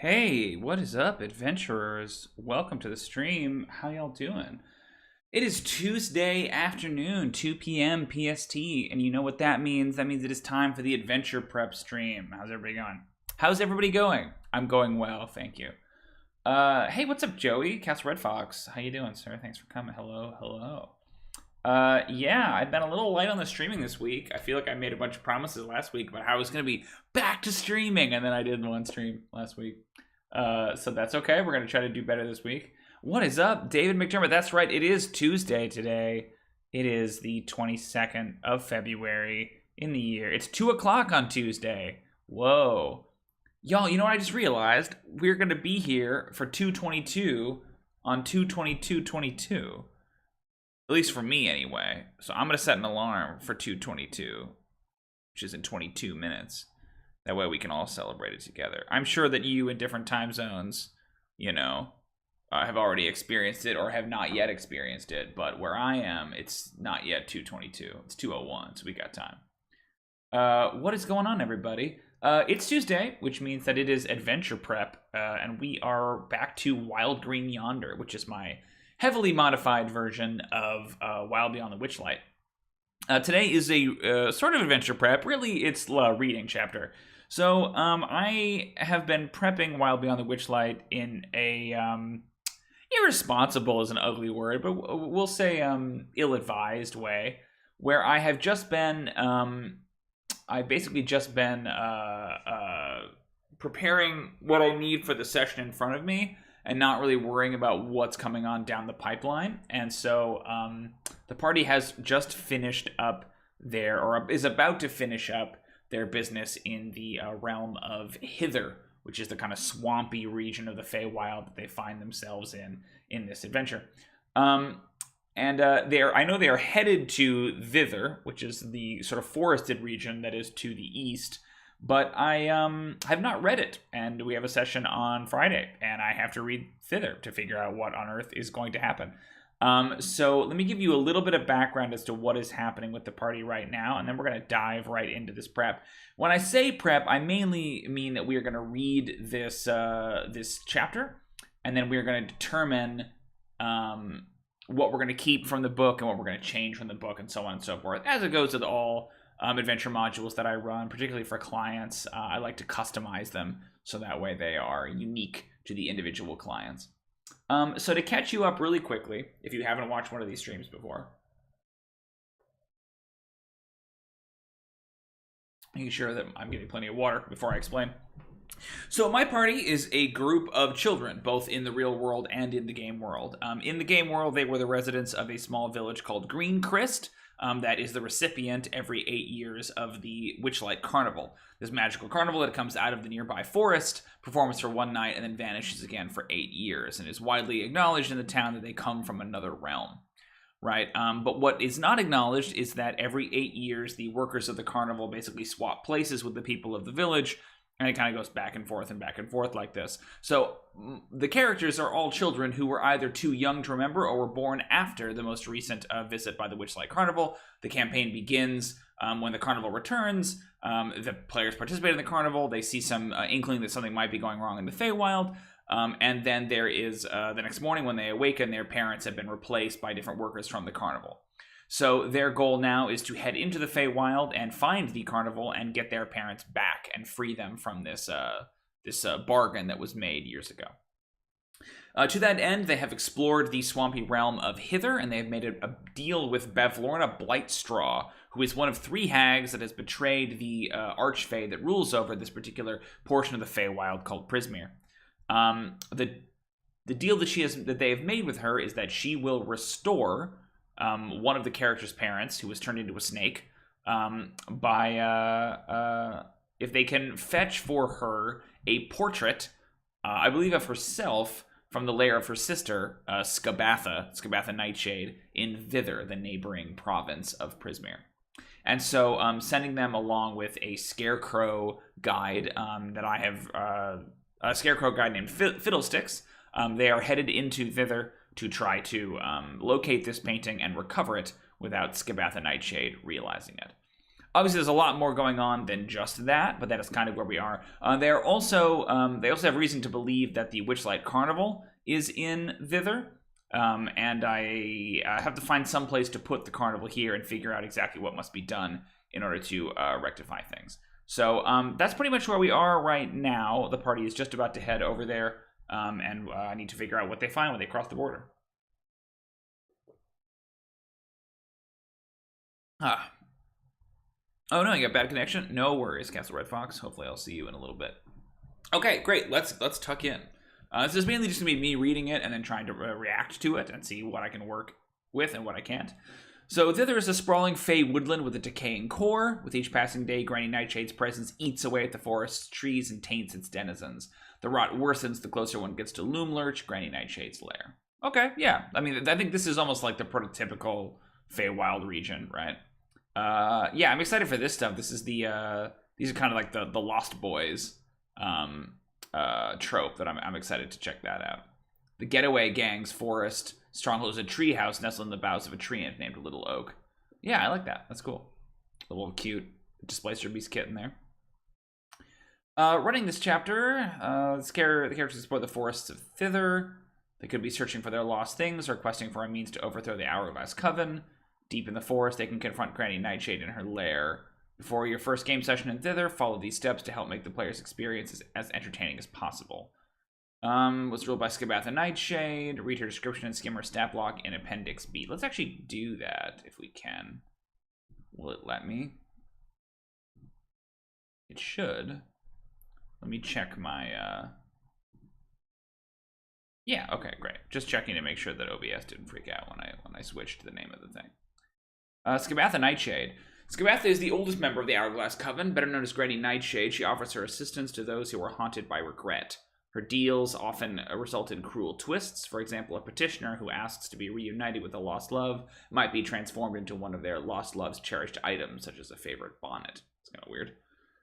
Hey, what is up, adventurers? Welcome to the stream. How y'all doing? It is Tuesday afternoon, 2 p.m. PST, and you know what that means? That means it is time for the adventure prep stream. How's everybody going? How's everybody going? I'm going well, thank you. Hey, what's up, Joey? Castle Red Fox. How you doing, sir? Thanks for coming. Hello, hello. Yeah, I've been a little light on the streaming this week. I feel like I made a bunch of promises last week about how I was going to be back to streaming, and then I did one stream last week. So that's okay. We're going to try to do better this week. What is up, David McDermott? That's right. It is Tuesday today. It is the 22nd of February in the year. It's 2 o'clock on Tuesday. Whoa. Y'all, you know what I just realized? We're going to be here for 2:22 on 2/22/22. At least for me, anyway. So I'm going to set an alarm for 2:22, which is in 22 minutes. That way we can all celebrate it together. I'm sure that you in different time zones, have already experienced it or have not yet experienced it. But where I am, it's not yet 2:22. It's 2:01, so we got time. What is going on, everybody? It's Tuesday, which means that it is adventure prep, and we are back to Wild Green Yonder, which is my heavily modified version of Wild Beyond the Witchlight. Today is a sort of adventure prep. Really, it's a reading chapter. So I have been prepping Wild Beyond the Witchlight in a irresponsible is an ugly word, but we'll say ill-advised way, where I have just been preparing what I need for the session in front of me, and not really worrying about what's coming on down the pipeline. And so the party has just finished up or is about to finish up their business in the realm of Hither, which is the kind of swampy region of the Feywild that they find themselves in this adventure. I know they are headed to Thither, which is the sort of forested region that is to the east. But I have not read it, and we have a session on Friday, and I have to read Thither to figure out what on earth is going to happen. So let me give you a little bit of background as to what is happening with the party right now, and then we're going to dive right into this prep. When I say prep, I mainly mean that we are going to read this chapter, and then we're going to determine what we're going to keep from the book and what we're going to change from the book, and so on and so forth, as it goes with all adventure modules that I run, particularly for clients. I like to customize them so that way they are unique to the individual clients. So to catch you up really quickly, if you haven't watched one of these streams before, making sure that I'm getting plenty of water before I explain. So my party is a group of children, both in the real world and in the game world. In the game world, they were the residents of a small village called Greencrest. That is the recipient every 8 years of the Witchlight Carnival. This magical carnival that comes out of the nearby forest, performs for one night, and then vanishes again for 8 years, and is widely acknowledged in the town that they come from another realm. Right? But what is not acknowledged is that every 8 years, the workers of the carnival basically swap places with the people of the village, and it kind of goes back and forth like this. So the characters are all children who were either too young to remember or were born after the most recent visit by the Witchlight Carnival. The campaign begins when the carnival returns. The players participate in the carnival. They see some inkling that something might be going wrong in the Feywild. And then there is the next morning when they awaken, their parents have been replaced by different workers from the carnival. So their goal now is to head into the Feywild and find the carnival and get their parents back and free them from this bargain that was made years ago. To that end, they have explored the swampy realm of Hither, and they have made a deal with Bevlorna Blightstraw, who is one of 3 hags that has betrayed the archfey that rules over this particular portion of the Feywild called Prismere. The deal that they have made with her is that she will restore one of the character's parents, who was turned into a snake, if they can fetch for her a portrait, I believe of herself, from the lair of her sister, Scabatha Nightshade, in Thither, the neighboring province of Prismere. And so sending them along with a scarecrow guide that I have, a scarecrow guide named Fiddlesticks. They are headed into Thither to try to locate this painting and recover it without Scabatha Nightshade realizing it. Obviously, there's a lot more going on than just that, but that is kind of where we are. They also have reason to believe that the Witchlight Carnival is in thither, and I have to find some place to put the carnival here and figure out exactly what must be done in order to rectify things. So that's pretty much where we are right now. The party is just about to head over there, and I need to figure out what they find when they cross the border. Oh no, you got bad connection? No worries, Castle Red Fox. Hopefully I'll see you in a little bit. Okay, great. Let's tuck in. This is mainly just going to be me reading it and then trying to react to it and see what I can work with and what I can't. So thither is a sprawling fey woodland with a decaying core. With each passing day, Granny Nightshade's presence eats away at the forest's trees and taints its denizens. The rot worsens the closer one gets to Loomlurch, Granny Nightshade's lair. Okay, yeah. I mean, I think this is almost like the prototypical Feywild region, right? Yeah, I'm excited for this stuff. This is these are kind of like the Lost Boys trope that I'm excited to check that out. The Getaway Gang's forest stronghold is a tree house nestled in the boughs of a tree ant named Little Oak. Yeah, I like that. That's cool. A little cute Displacer Beast kit in there. Running this chapter, the characters explore the forests of thither. They could be searching for their lost things or questing for a means to overthrow the Hourglass Coven. Deep in the forest, they can confront Granny Nightshade in her lair. Before your first game session in thither, follow these steps to help make the player's experience as entertaining as possible. Was ruled by Skabatha Nightshade. Read her description and skim her stat block in Appendix B. Let's actually do that if we can. Will it let me? It should. Let me check my... Yeah, okay, great. Just checking to make sure that OBS didn't freak out when I switched the name of the thing. Skabatha Nightshade. Skabatha is the oldest member of the Hourglass Coven, better known as Granny Nightshade. She offers her assistance to those who are haunted by regret. Her deals often result in cruel twists. For example, a petitioner who asks to be reunited with a lost love might be transformed into one of their lost love's cherished items, such as a favorite bonnet. It's kind of weird.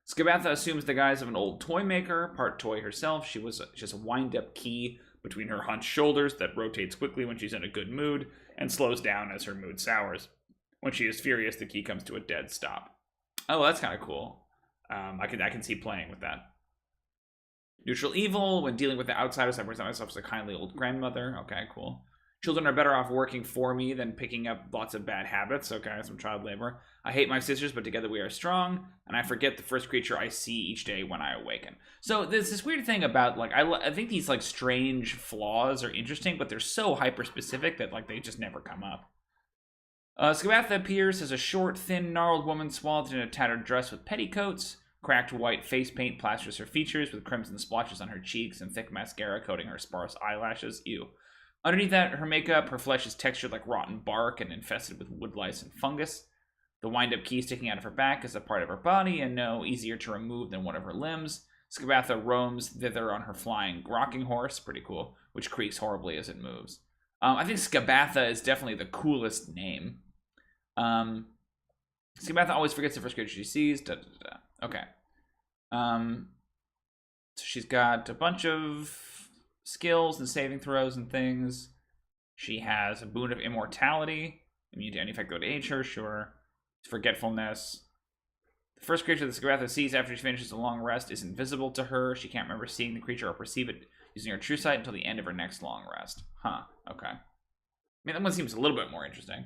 Skabatha assumes the guise of an old toy maker, part toy herself. She was just a wind-up key between her hunched shoulders that rotates quickly when she's in a good mood and slows down as her mood sours. When she is furious, the key comes to a dead stop. Oh, that's kind of cool. I can see playing with that. Neutral evil. When dealing with the outsiders, I present myself as a kindly old grandmother. Okay, cool. Children are better off working for me than picking up lots of bad habits. Okay, some child labor. I hate my sisters, but together we are strong. And I forget the first creature I see each day when I awaken. So there's this weird thing about, like, I think these, like, strange flaws are interesting, but they're so hyper-specific that, like, they just never come up. Skabatha appears as a short, thin, gnarled woman swathed in a tattered dress with petticoats. Cracked white face paint plasters her features with crimson splotches on her cheeks and thick mascara coating her sparse eyelashes. Ew. Underneath that, her makeup, her flesh is textured like rotten bark and infested with woodlice and fungus. The wind-up key sticking out of her back is a part of her body and no easier to remove than one of her limbs. Skabatha roams thither on her flying rocking horse, pretty cool, which creaks horribly as it moves. I think Skabatha is definitely the coolest name. Skabatha always forgets the first creature she sees. Okay. So she's got a bunch of skills and saving throws and things. She has a boon of immortality. Immune to any effect that would age her, sure. Forgetfulness. The first creature that Skabatha sees after she finishes a long rest is invisible to her. She can't remember seeing the creature or perceive it using her true sight until the end of her next long rest. Huh, okay. I mean, that one seems a little bit more interesting.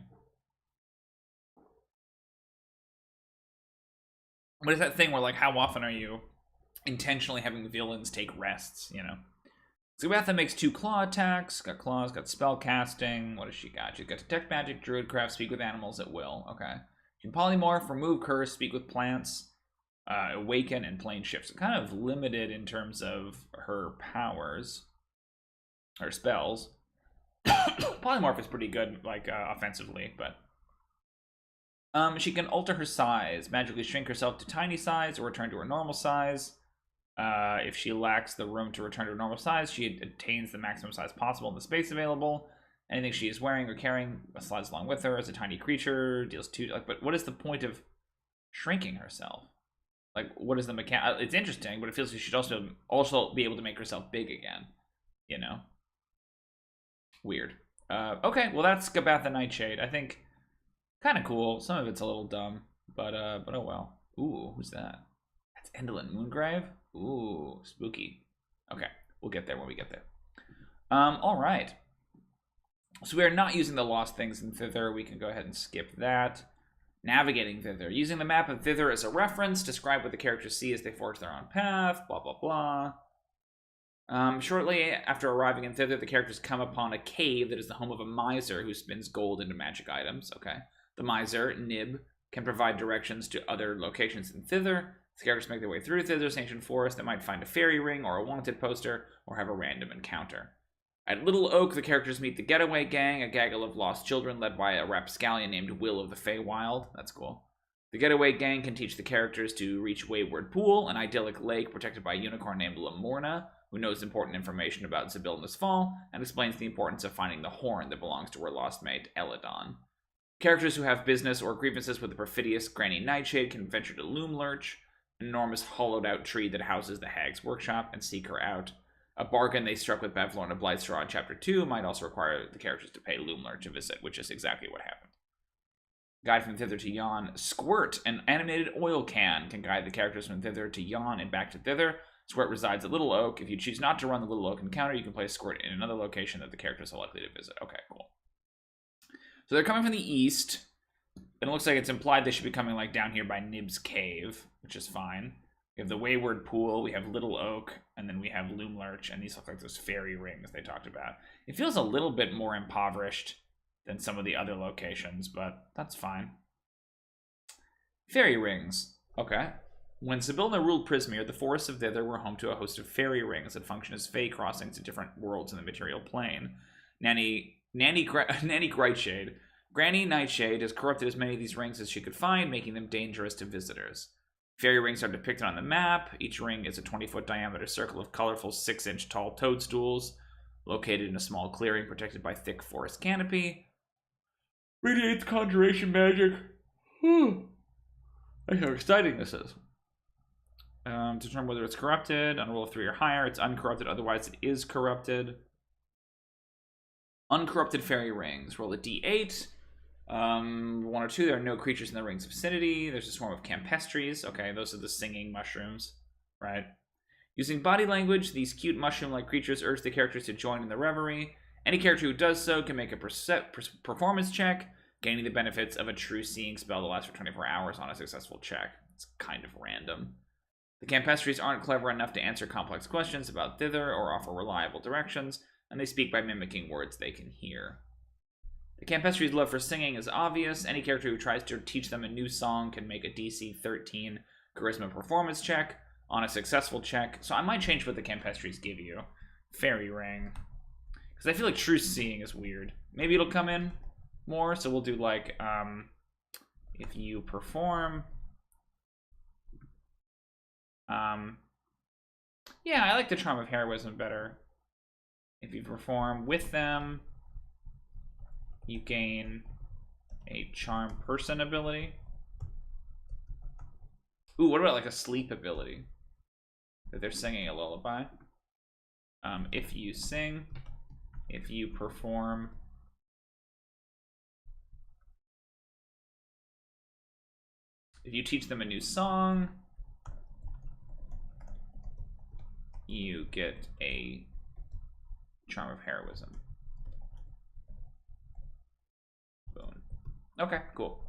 What is that thing where, like, how often are you intentionally having the villains take rests, you know? Skabatha makes 2 claw attacks. Got claws, got spell casting. What does she got? She's got detect magic, druidcraft, speak with animals at will. Okay. She can polymorph, remove curse, speak with plants, awaken, and plane shift. So kind of limited in terms of her powers, her spells. Polymorph is pretty good, like, offensively, but... she can alter her size, magically shrink herself to tiny size or return to her normal size. If she lacks the room to return to her normal size, she attains the maximum size possible in the space available. Anything she is wearing or carrying slides along with her as a tiny creature, deals 2... Like, but what is the point of shrinking herself? Like, what is the mechanic? It's interesting, but it feels like she should also be able to make herself big again. You know? Weird. Okay, well that's Skabatha Nightshade. I think... kind of cool. Some of it's a little dumb, But oh well. Ooh, who's that? That's Endlin Moongrave? Ooh, spooky. Okay, we'll get there when we get there. All right. So we are not using the lost things in thither. We can go ahead and skip that. Navigating thither. Using the map of thither as a reference, describe what the characters see as they forge their own path, blah, blah, blah. Shortly after arriving in thither, the characters come upon a cave that is the home of a miser who spins gold into magic items. Okay. The miser, Nib, can provide directions to other locations in thither. The characters make their way through thither's ancient forest. They might find a fairy ring or a wanted poster or have a random encounter. At Little Oak, the characters meet the Getaway Gang, a gaggle of lost children led by a rapscallion named Will of the Feywild. That's cool. The Getaway Gang can teach the characters to reach Wayward Pool, an idyllic lake protected by a unicorn named Lamorna, who knows important information about Zybilna's fall, and explains the importance of finding the horn that belongs to her lost mate, Eladon. Characters who have business or grievances with the perfidious Granny Nightshade can venture to Loomlurch, an enormous hollowed-out tree that houses the Hag's workshop, and seek her out. A bargain they struck with Bavlorna Blythestraw in Chapter 2 might also require the characters to pay Loomlurch a visit, which is exactly what happened. Guide from thither to yon. Squirt, an animated oil can guide the characters from thither to yon and back to thither. Squirt resides at Little Oak. If you choose not to run the Little Oak encounter, you can place Squirt in another location that the characters are likely to visit. Okay, cool. So they're coming from the east, and it looks like it's implied they should be coming like down here by Nibs Cave, which is fine. We have the Wayward Pool, we have Little Oak, and then we have Loomlurch, and these look like those fairy rings they talked about. It feels a little bit more impoverished than some of the other locations, but that's fine. Fairy rings. Okay. When Zybilna ruled Prismeer, the forests of thither were home to a host of fairy rings that function as fey crossings to different worlds in the material plane. Granny Nightshade has corrupted as many of these rings as she could find, making them dangerous to visitors. Fairy rings are depicted on the map. Each ring is a 20-foot diameter circle of colorful 6-inch tall toadstools, located in a small clearing protected by thick forest canopy. Radiates conjuration magic. That's how exciting this is. To determine whether it's corrupted, on a roll of 3 or higher, it's uncorrupted, otherwise it is corrupted. Uncorrupted fairy rings. Roll a d8. 1 or 2, there are no creatures in the ring's vicinity. There's a swarm of campestries. Okay, those are the singing mushrooms, right? Using body language, these cute mushroom-like creatures urge the characters to join in the reverie. Any character who does so can make a performance check, gaining the benefits of a true seeing spell that lasts for 24 hours on a successful check. It's kind of random. The campestries aren't clever enough to answer complex questions about thither or offer reliable directions, and they speak by mimicking words they can hear. The campestries' love for singing is obvious. Any character who tries to teach them a new song can make a DC 13 charisma performance check on a successful check. So I might change what the campestries give you. Fairy ring. Because I feel like true seeing is weird. Maybe it'll come in more, so we'll do like, if you perform... yeah, I like the Charm of Heroism better. If you perform with them, you gain a Charm Person ability. Ooh, what about like a sleep ability? That they're singing a lullaby. If you sing, if you perform, if you teach them a new song, you get a Charm of Heroism. Boom. Okay, cool.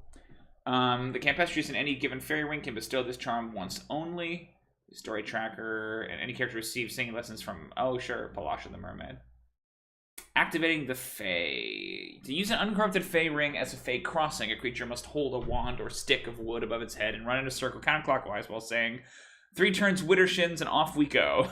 The campestries in any given fairy ring can bestow this charm once only. Story tracker, and any character receives singing lessons from, oh sure, Palasha the Mermaid. Activating the Fae. To use an uncorrupted Fae ring as a Fae crossing, a creature must hold a wand or stick of wood above its head and run in a circle counterclockwise while saying, 3 turns Widdershins and off we go.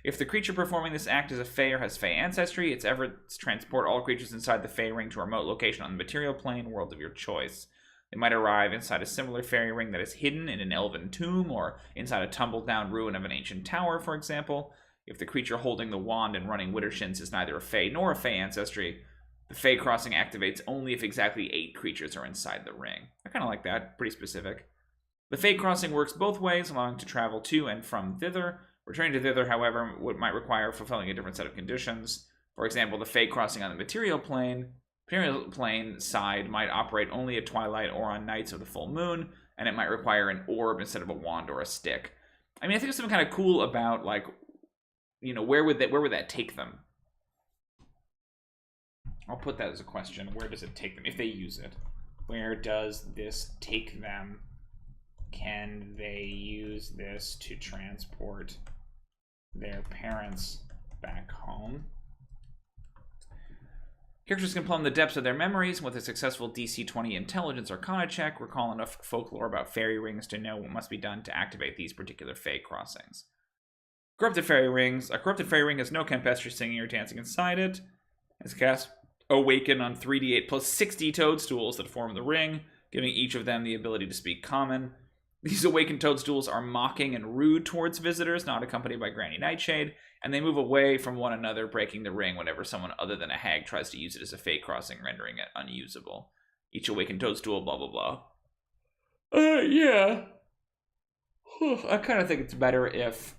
If the creature performing this act is a Fae or has Fae ancestry, its efforts transport all creatures inside the Fae ring to a remote location on the material plane world of your choice. They might arrive inside a similar fairy ring that is hidden in an elven tomb, or inside a tumbled-down ruin of an ancient tower, for example. If the creature holding the wand and running Widdershins is neither a Fae nor a Fae ancestry, the Fae crossing activates only if exactly 8 creatures are inside the ring. I kind of like that, pretty specific. The Fae crossing works both ways, allowing to travel to and from thither. Returning to thither, however, might require fulfilling a different set of conditions. For example, the Fae crossing on the material plane side might operate only at twilight or on nights of the full moon, and it might require an orb instead of a wand or a stick. I mean, I think there's something kind of cool about, like, you know, where would that take them? I'll put that as a question. Where does it take them if they use it? Where does this take them? Can they use this to transport their parents back home? Characters can plumb the depths of their memories with a successful DC 20 Intelligence Arcana check. Recall enough folklore about fairy rings to know what must be done to activate these particular fey crossings. Corrupted fairy rings. A corrupted fairy ring has no campestry singing or dancing inside it. It's cast Awaken on 3d8 plus 60 toadstools that form the ring, giving each of them the ability to speak common. These awakened toadstools are mocking and rude towards visitors, not accompanied by Granny Nightshade, and they move away from one another, breaking the ring whenever someone other than a hag tries to use it as a fey crossing, rendering it unusable. Each awakened toadstool, blah, blah, blah. Yeah. I kind of think it's better if...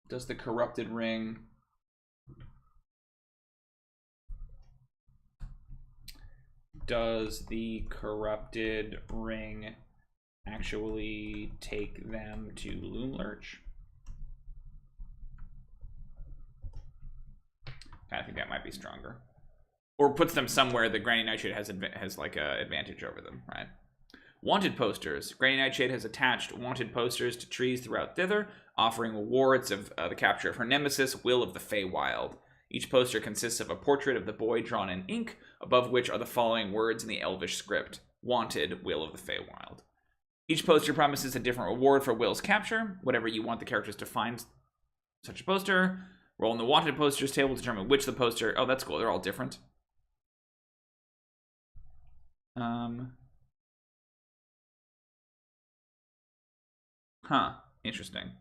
Does the corrupted ring... Does the corrupted ring actually take them to Loomlurch? I think that might be stronger. Or puts them somewhere that Granny Nightshade has like a advantage over them, right? Wanted posters. Granny Nightshade has attached wanted posters to trees throughout thither, offering rewards of the capture of her nemesis, Will of the Feywild. Each poster consists of a portrait of the boy drawn in ink, above which are the following words in the Elvish script. Wanted, Will of the Feywild. Each poster promises a different reward for Will's capture. Whatever you want the characters to find such a poster. Roll in the wanted posters table to determine which the poster... Oh, that's cool. They're all different. Interesting.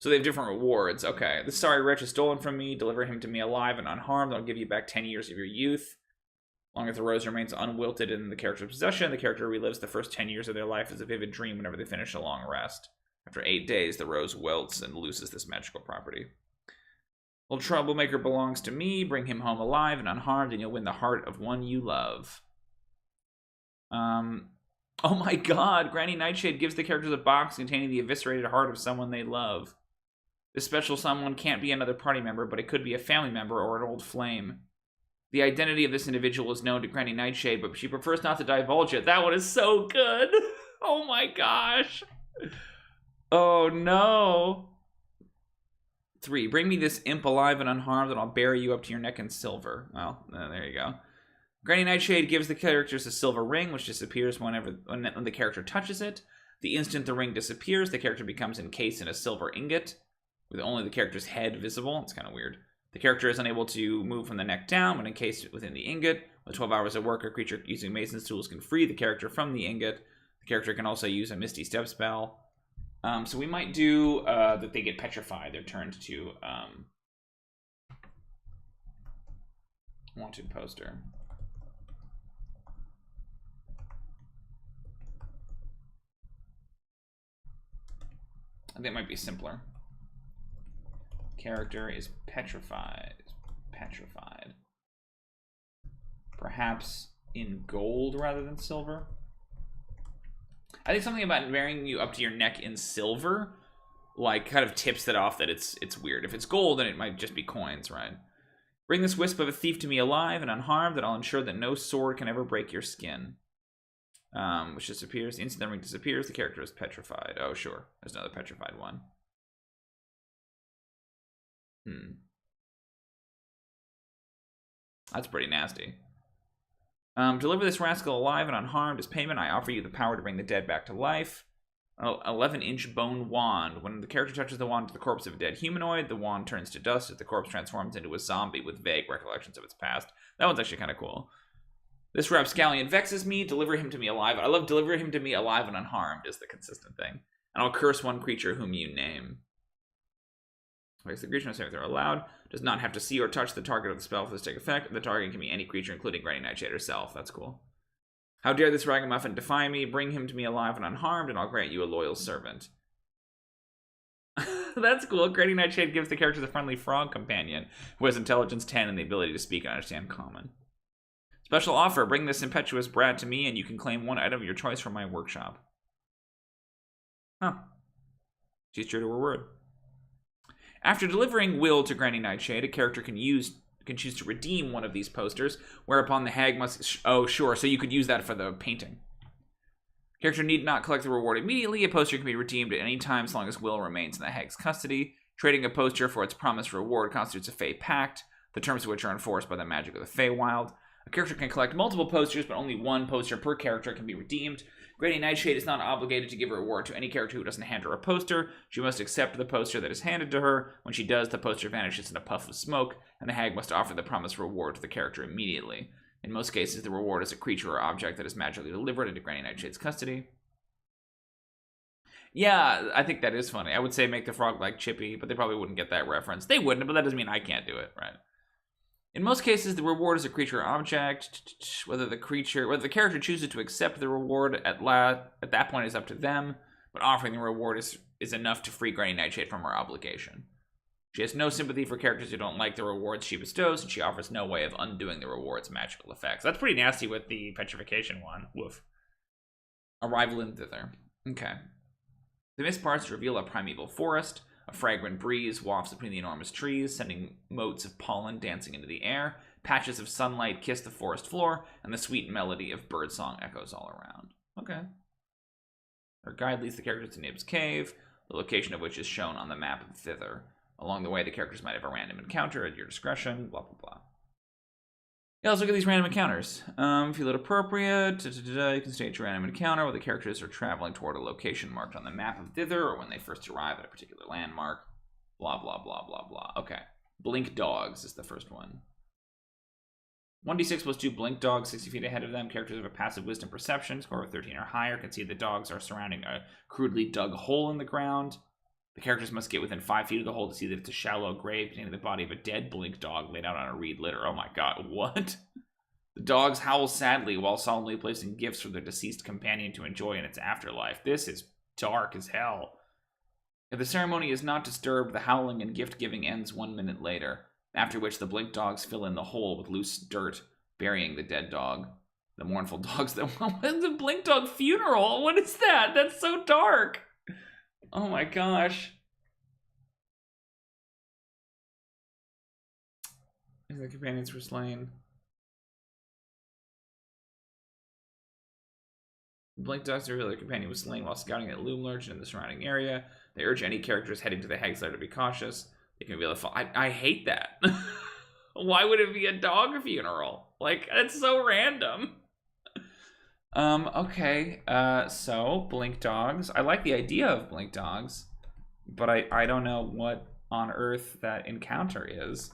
So they have different rewards. Okay. The sorry wretch is stolen from me. Deliver him to me alive and unharmed. I'll give you back 10 years of your youth. As long as the rose remains unwilted in the character's possession, the character relives the first 10 years of their life as a vivid dream whenever they finish a long rest. After 8 days, the rose wilts and loses this magical property. Little troublemaker belongs to me. Bring him home alive and unharmed, and you'll win the heart of one you love. Oh my god. Granny Nightshade gives the characters a box containing the eviscerated heart of someone they love. This special someone can't be another party member, but it could be a family member or an old flame. The identity of this individual is known to Granny Nightshade, but she prefers not to divulge it. That one is so good. Oh my gosh. Oh no. 3. Bring me this imp alive and unharmed, and I'll bury you up to your neck in silver. Well, there you go. Granny Nightshade gives the characters a silver ring, which disappears when the character touches it. The instant the ring disappears, the character becomes encased in a silver ingot, with only the character's head visible. It's kind of weird. The character is unable to move from the neck down when encased within the ingot. With 12 hours of work, a creature using Mason's tools can free the character from the ingot. The character can also use a Misty Step spell. So we might do that they get petrified. They're turned to wanted poster. I think it might be simpler. Character is petrified. Petrified. Perhaps in gold rather than silver. I think something about wearing you up to your neck in silver, like, kind of tips that off that it's weird. If it's gold, then it might just be coins, right? Bring this wisp of a thief to me alive and unharmed, and I'll ensure that no sword can ever break your skin. Which disappears. The instant the ring disappears, the character is petrified. Oh, sure. There's another petrified one. That's pretty nasty. Deliver this rascal alive and unharmed. As payment, I offer you the power to bring the dead back to life. 11-inch bone wand. When the character touches the wand to the corpse of a dead humanoid, the wand turns to dust as the corpse transforms into a zombie with vague recollections of its past. That one's actually kind of cool. This rapscallion vexes me. Deliver him to me alive. I love deliver him to me alive and unharmed is the consistent thing. And I'll curse one creature whom you name. The creature, if they're allowed, does not have to see or touch the target of the spell for this to take effect. The target can be any creature, including Granny Nightshade herself. That's cool. How dare this ragamuffin defy me? Bring him to me alive and unharmed, and I'll grant you a loyal servant. That's cool. Granny Nightshade gives the character the friendly frog companion, who has intelligence 10 and the ability to speak and understand common. Special offer, bring this impetuous brat to me and you can claim one item of your choice from my workshop. Huh. She's true to her word. After delivering Will to Granny Nightshade, a character can choose to redeem one of these posters, whereupon the hag must... Oh, sure, so you could use that for the painting. Character need not collect the reward immediately. A poster can be redeemed at any time as long as Will remains in the hag's custody. Trading a poster for its promised reward constitutes a Fey pact, the terms of which are enforced by the magic of the Feywild. A character can collect multiple posters, but only one poster per character can be redeemed. Granny Nightshade is not obligated to give a reward to any character who doesn't hand her a poster. She must accept the poster that is handed to her. When she does, the poster vanishes in a puff of smoke, and the hag must offer the promised reward to the character immediately. In most cases, the reward is a creature or object that is magically delivered into Granny Nightshade's custody. Yeah, I think that is funny. I would say make the frog like Chippy, but they probably wouldn't get that reference. They wouldn't, but that doesn't mean I can't do it, right? In most cases, the reward is a creature or object. Whether the character chooses to accept the reward at that point is up to them, but offering the reward is enough to free Granny Nightshade from her obligation. She has no sympathy for characters who don't like the rewards she bestows, and she offers no way of undoing the reward's magical effects. That's pretty nasty with the petrification one. Woof. Arrival in thither. Okay. The mist parts reveal a primeval forest. A fragrant breeze wafts between the enormous trees, sending motes of pollen dancing into the air. Patches of sunlight kiss the forest floor, and the sweet melody of birdsong echoes all around. Okay. Our guide leads the characters to Nibs Cave, the location of which is shown on the map of thither. Along the way, the characters might have a random encounter at your discretion, blah, blah, blah. Yeah, let's look at these random encounters. If you load appropriate, you can stage a random encounter where the characters are traveling toward a location marked on the map of thither, or when they first arrive at a particular landmark. Blah, blah, blah, blah, blah. Okay. Blink Dogs is the first one. 1d6 plus 2 blink dogs 60 feet ahead of them. Characters have a passive wisdom perception. Score of 13 or higher can see the dogs are surrounding a crudely dug hole in the ground. The characters must get within 5 feet of the hole to see that it's a shallow grave containing the body of a dead blink dog laid out on a reed litter. Oh my god, what? The dogs howl sadly while solemnly placing gifts for their deceased companion to enjoy in its afterlife. This is dark as hell. If the ceremony is not disturbed, the howling and gift-giving ends 1 minute later, after which the blink dogs fill in the hole with loose dirt, burying the dead dog. The mournful dogs that went to the blink dog funeral. What is that? That's so dark. Oh my gosh. The companions were slain. The blink dogs reveal their companion was slain while scouting at Loom Lurch in the surrounding area. They urge any characters heading to the hag's lair to be cautious. They can reveal the fall. I hate that. Why would it be a dog funeral? Like, it's so random. Okay, so blink dogs. I like the idea of blink dogs, but I don't know what on earth that encounter is.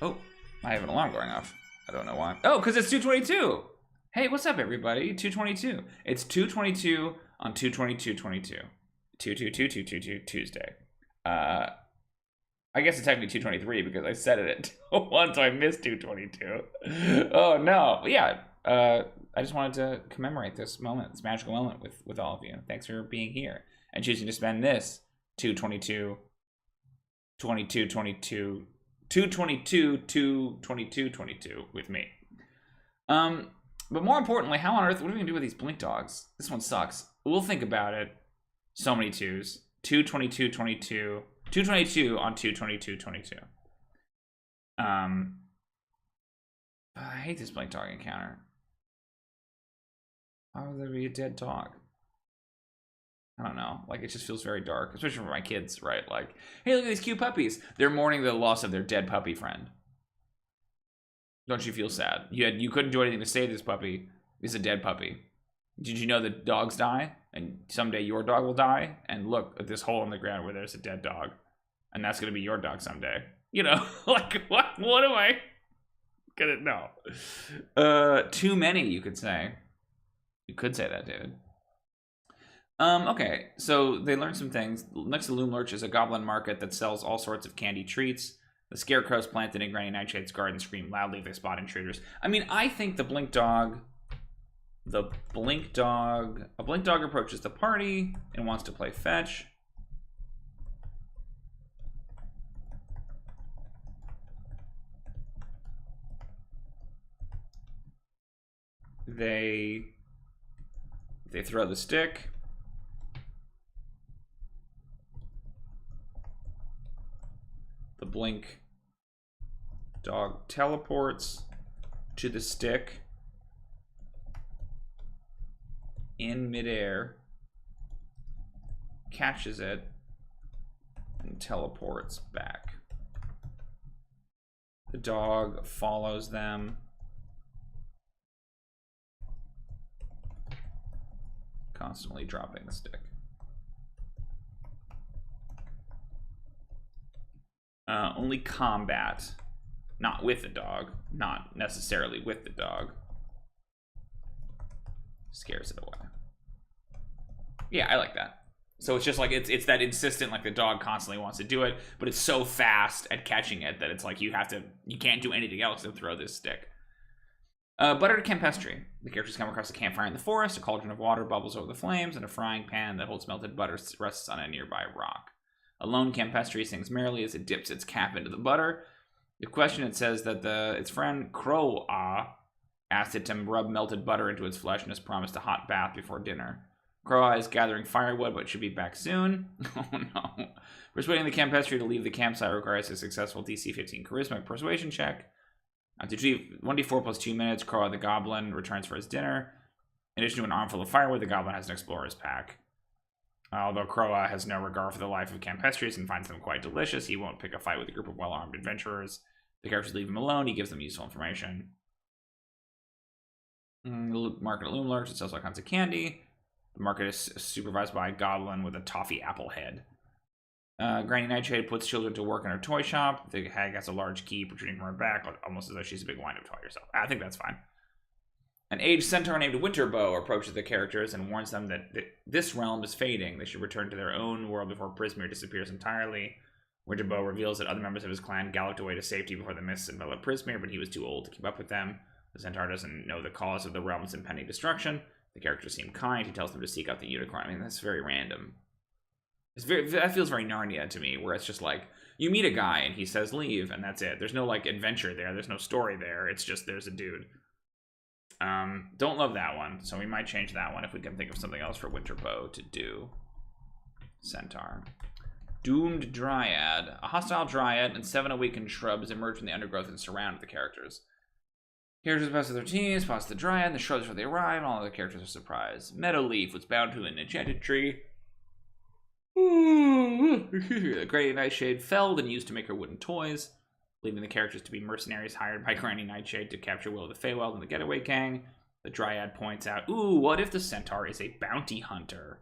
Oh, I have an alarm going off. I don't know why. Oh, because it's 222. Hey, what's up, everybody? 222. It's 222 on 2/22/22. 2/22/222 Tuesday. I guess it's technically 223 because I said it at 1, so I missed 222. Oh no, but yeah. I just wanted to commemorate this moment, this magical moment with all of you. Thanks for being here and choosing to spend this 2/22 with me. But more importantly, how on earth, what are we gonna do with these blink dogs? This one sucks. We'll think about it. So many twos. 2/22/22. 222 on 2/22/22. I hate this blink dog encounter. Why would there be a dead dog? I don't know. Like, it just feels very dark, especially for my kids, right? Like, hey, look at these cute puppies. They're mourning the loss of their dead puppy friend. Don't you feel sad? You couldn't do anything to save this puppy. It's a dead puppy. Did you know that dogs die? And someday your dog will die? And look at this hole in the ground where there's a dead dog. And that's going to be your dog someday. You know, like, what am I gonna know? Too many, you could say. You could say that, David. Okay, so they learned some things. Next to Loom Lurch is a Goblin Market that sells all sorts of candy treats. The scarecrows planted in Granny Nightshade's garden scream loudly if they spot intruders. I mean, I think a blink dog approaches the party and wants to play fetch. they throw the stick, the blink dog teleports to the stick in midair, catches it, and teleports back. The dog follows them, constantly dropping the stick. Only combat, not with the dog, not necessarily with the dog, scares it away. Yeah, I like that. So it's just like it's that insistent, like the dog constantly wants to do it, but it's so fast at catching it that it's like you can't do anything else than throw this stick. Buttered campestry. The characters come across a campfire in the forest. A cauldron of water bubbles over the flames, and a frying pan that holds melted butter rests on a nearby rock. A lone campestry sings merrily as it dips its cap into the butter. The question, it says that its friend Crow-Ah asked it to rub melted butter into its flesh and has promised a hot bath before dinner. Crow-Ah is gathering firewood, but should be back soon. Oh no. Persuading the campestry to leave the campsite requires a successful DC 15 charisma persuasion check. To achieve 1d4 plus 2 minutes, Crow-Ah the Goblin returns for his dinner. In addition to an armful of firewood, the Goblin has an explorer's pack. Although Crow-Ah has no regard for the life of campestries and finds them quite delicious, he won't pick a fight with a group of well-armed adventurers. The characters leave him alone. He gives them useful information. The market at Loom lurks. It sells all kinds of candy. The market is supervised by a goblin with a toffee apple head. Granny Nightshade puts children to work in her toy shop. The hag has a large key protruding from her back, almost as though she's a big wind-up toy herself. I think that's fine. An aged centaur named Winterbow approaches the characters and warns them that this realm is fading. They should return to their own world before Prismere disappears entirely. Winterbow reveals that other members of his clan galloped away to safety before the mists enveloped Prismere, but he was too old to keep up with them. The centaur doesn't know the cause of the realm's impending destruction. The characters seem kind. He tells them to seek out the unicorn. I mean, that's very random. That feels very Narnia to me, where it's just like, you meet a guy and he says leave, and that's it. There's no, like, adventure there. There's no story there. It's just there's a dude. Don't love that one, so we might change that one if we can think of something else for Winterbow to do. Centaur. Doomed Dryad. A hostile dryad and 7 awakened shrubs emerge from the undergrowth and surround the characters. Characters pass their teams, pass the dryad, and the shrubs where they arrive, and all other characters are surprised. Meadowleaf was bound to an enchanted tree. The Granny Nightshade felled and used to make her wooden toys, leaving the characters to be mercenaries hired by Granny Nightshade to capture Will of the Feywild and the Getaway Gang. The dryad points out, ooh, what if the centaur is a bounty hunter?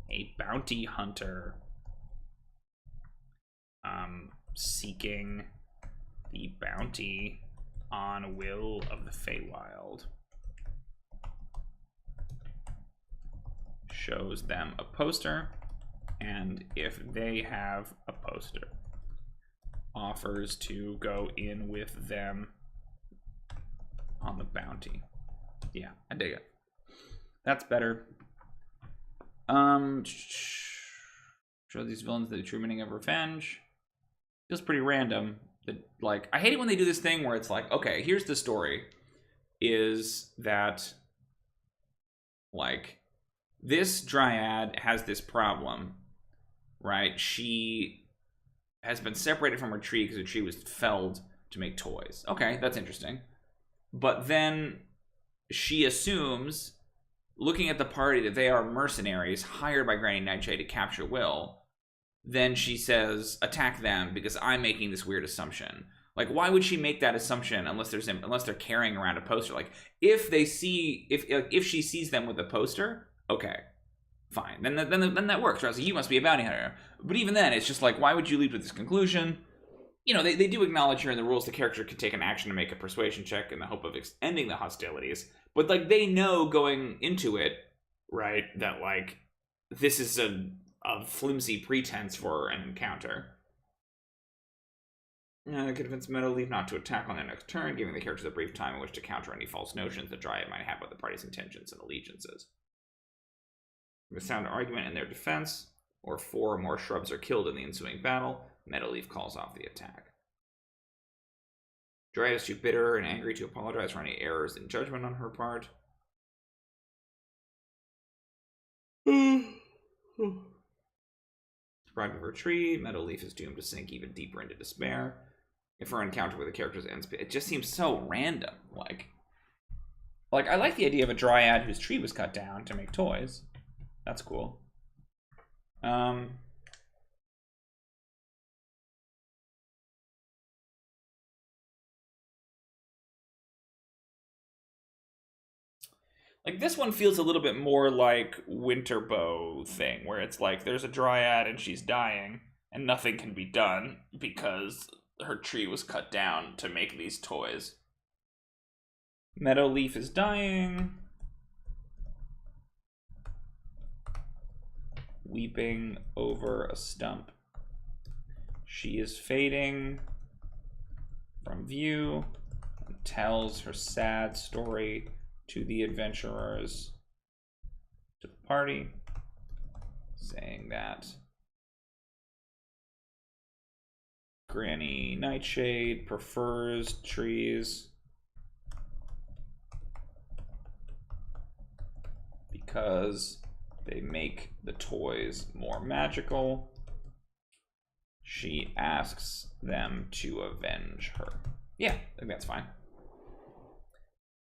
A bounty hunter. Seeking the bounty on Will of the Feywild. Shows them a poster, and if they have a poster, offers to go in with them on the bounty. Yeah, I dig it. That's better. Show these villains the true meaning of revenge. Feels pretty random. Like, I hate it when they do this thing where it's like, okay, here's the story. Is that, like, this dryad has this problem, right? She has been separated from her tree because her tree was felled to make toys. Okay, that's interesting. But then she assumes, looking at the party, that they are mercenaries hired by Granny Nightshade to capture Will. Then she says, attack them because I'm making this weird assumption. Like, why would she make that assumption unless they're carrying around a poster? Like, if she sees them with a poster, okay, fine. Then that works. Right? So you must be a bounty hunter. But even then, it's just like, why would you leap to this conclusion? You know, they do acknowledge here in the rules the character could take an action to make a persuasion check in the hope of ending the hostilities. But, like, they know going into it, right, that, like, this is a flimsy pretense for an encounter. Convince Meadowleaf not to attack on their next turn, giving the characters a brief time in which to counter any false notions the dryad might have about the party's intentions and allegiances. With a sound argument in their defense, or 4 or more shrubs are killed in the ensuing battle, Meadowleaf calls off the attack. Dryad is too bitter and angry to apologize for any errors in judgment on her part. Deprived of her tree, Meadowleaf is doomed to sink even deeper into despair. If her encounter with the characters ends, it just seems so random. Like I like the idea of a Dryad whose tree was cut down to make toys. That's cool. Like, this one feels a little bit more like Winterbow thing, where it's like there's a Dryad and she's dying, and nothing can be done because her tree was cut down to make these toys. Meadowleaf is dying. Weeping over a stump. She is fading from view and tells her sad story to the adventurers, to the party, saying that Granny Nightshade prefers trees because they make the toys more magical. She asks them to avenge her. Yeah, I think that's fine.